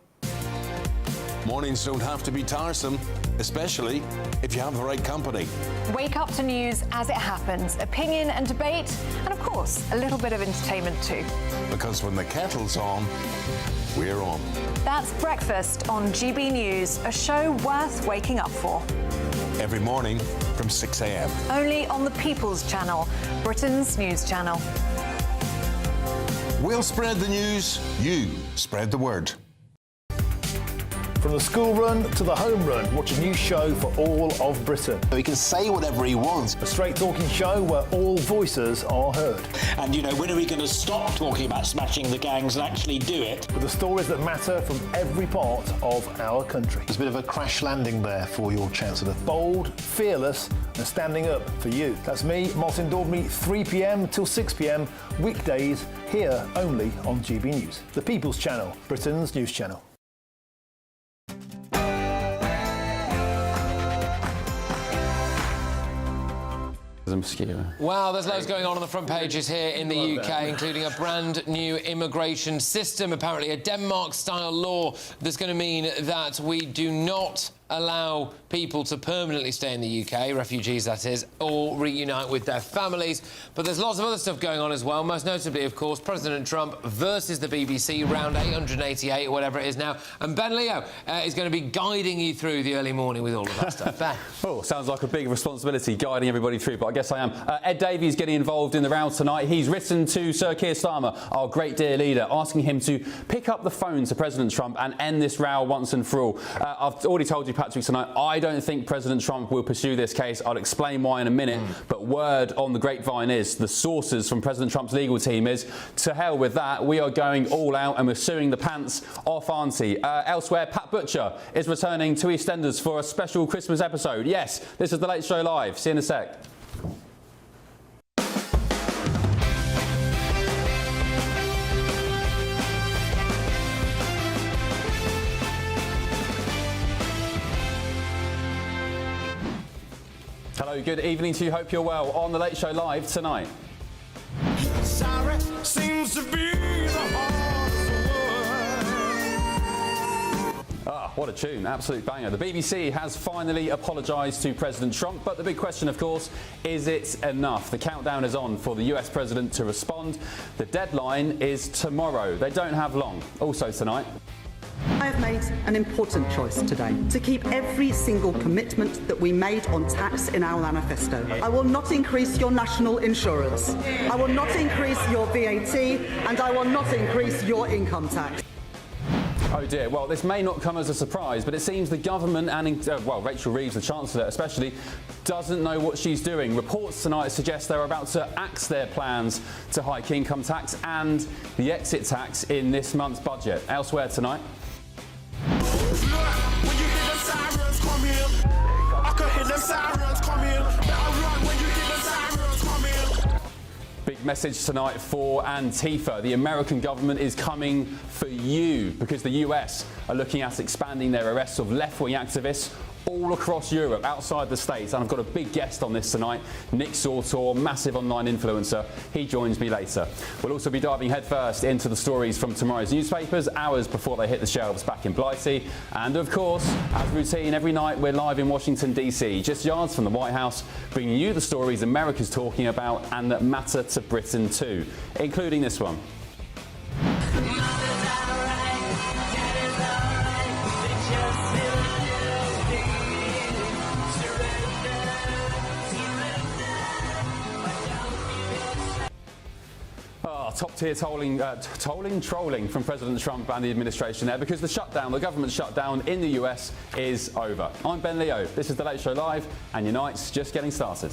Mornings don't have to be tiresome, especially if you have the right company. Wake up to news as it happens, opinion and debate, and of course, a little bit of entertainment too. Because when the kettle's on, we're on. That's Breakfast on GB News, a show worth waking up for. Every morning from 6 a.m. Only on the People's Channel, Britain's news channel. We'll spread the news, you spread the word. From the school run to the home run, watch a new show for all of Britain. He can say whatever he wants. A straight talking show where all voices are heard. And, you know, when are we going to stop talking about smashing the gangs and actually do it? With the stories that matter from every part of our country. There's a bit of a crash landing there for your Chancellor. Bold, fearless and standing up for you. That's me, Martin Daubney, 3 p.m. till 6 p.m. weekdays here only on GB News. The People's Channel, Britain's news channel. Well, there's loads going on the front pages here in the UK, including a brand new immigration system, apparently a Denmark-style law that's going to mean that we do not allow people to permanently stay in the UK, refugees that is, or reunite with their families. But there's lots of other stuff going on as well, most notably, of course, President Trump versus the BBC, round 888 or whatever it is now. And Ben Leo is going to be guiding you through the early morning with all of that stuff. Ben. Oh, sounds like a big responsibility guiding everybody through, but I guess I am. Ed Davies getting involved in the row tonight. He's written to Sir Keir Starmer, our great dear leader, asking him to pick up the phone to President Trump and end this row once and for all. I've already told you, Patrick, tonight, I don't think President Trump will pursue this case. I'll explain why in a minute, but word on the grapevine is, the sources from President Trump's legal team is, to hell with that, we are going all out and we're suing the pants off Auntie. Elsewhere, Pat Butcher is returning to EastEnders for a special Christmas episode. Yes, this is The Late Show Live. See you in a sec. Hello, good evening to you. Hope you're well. On The Late Show Live tonight. Sorry seems to be the hardest what a tune, absolute banger. The BBC has finally apologised to President Trump, but the big question, of course, is it enough? The countdown is on for the US President to respond. The deadline is tomorrow. They don't have long. Also tonight. I have made an important choice today to keep every single commitment that we made on tax in our manifesto. I will not increase your national insurance. I will not increase your VAT, and I will not increase your income tax. Oh dear, well this may not come as a surprise, but it seems the government and, well, Rachel Reeves, the Chancellor especially, doesn't know what she's doing. Reports tonight suggest they're about to axe their plans to hike income tax and the exit tax in this month's budget. Elsewhere tonight. Big message tonight for Antifa. The American government is coming for you because the US are looking at expanding their arrests of left-wing activists all across Europe, outside the States. And I've got a big guest on this tonight, Nick Sautor, massive online influencer. He joins me later. We'll also be diving headfirst into the stories from tomorrow's newspapers, hours before they hit the shelves back in Blighty. And of course, as routine, every night we're live in Washington, D.C., just yards from the White House, bringing you the stories America's talking about and that matter to Britain too, including this one. Top-tier trolling from President Trump and the administration there because the government shutdown in the US is over. I'm Ben Leo. This is The Late Show Live, and your night's just getting started.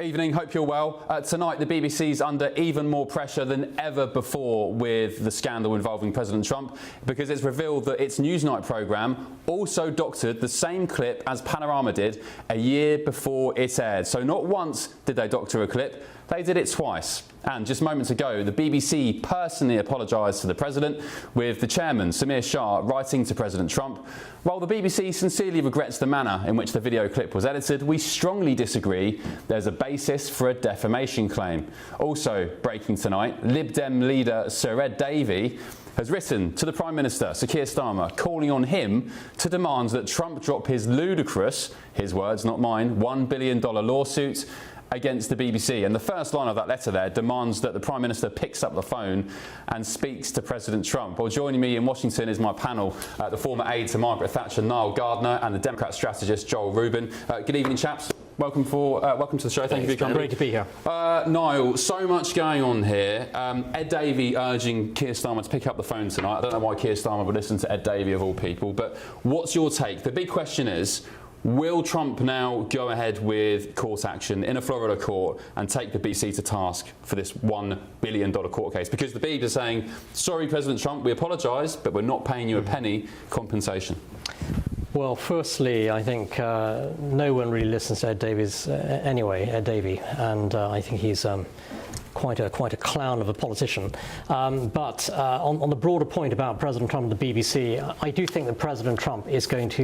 Evening, hope you're well. Tonight, the BBC's under even more pressure than ever before with the scandal involving President Trump because it's revealed that its Newsnight programme also doctored the same clip as Panorama did a year before it aired. So not once did they doctor a clip, they did it twice. And just moments ago, the BBC personally apologised to the President, with the chairman, Samir Shah, writing to President Trump. While the BBC sincerely regrets the manner in which the video clip was edited, we strongly disagree there's a basis for a defamation claim. Also breaking tonight, Lib Dem leader Sir Ed Davey has written to the Prime Minister, Sir Keir Starmer, calling on him to demand that Trump drop his ludicrous, his words, not mine, $1 billion lawsuit against the BBC. And the first line of that letter there demands that the Prime Minister picks up the phone and speaks to President Trump. Well, joining me in Washington is my panel, the former aide to Margaret Thatcher, Niall Gardner, and the Democrat strategist, Joel Rubin. Good evening, chaps. Welcome to the show. Thank you for coming. Great to be here. Niall, so much going on here. Ed Davey urging Keir Starmer to pick up the phone tonight. I don't know why Keir Starmer would listen to Ed Davey of all people, but what's your take? The big question is, will Trump now go ahead with court action in a Florida court and take the BBC to task for this $1 billion court case? Because the BBC is saying, sorry, President Trump, we apologise, but we're not paying you a penny compensation. Well, firstly, I think no one really listens to Ed Davey, and I think he's quite a clown of a politician. But on the broader point about President Trump and the BBC, I do think that President Trump is going to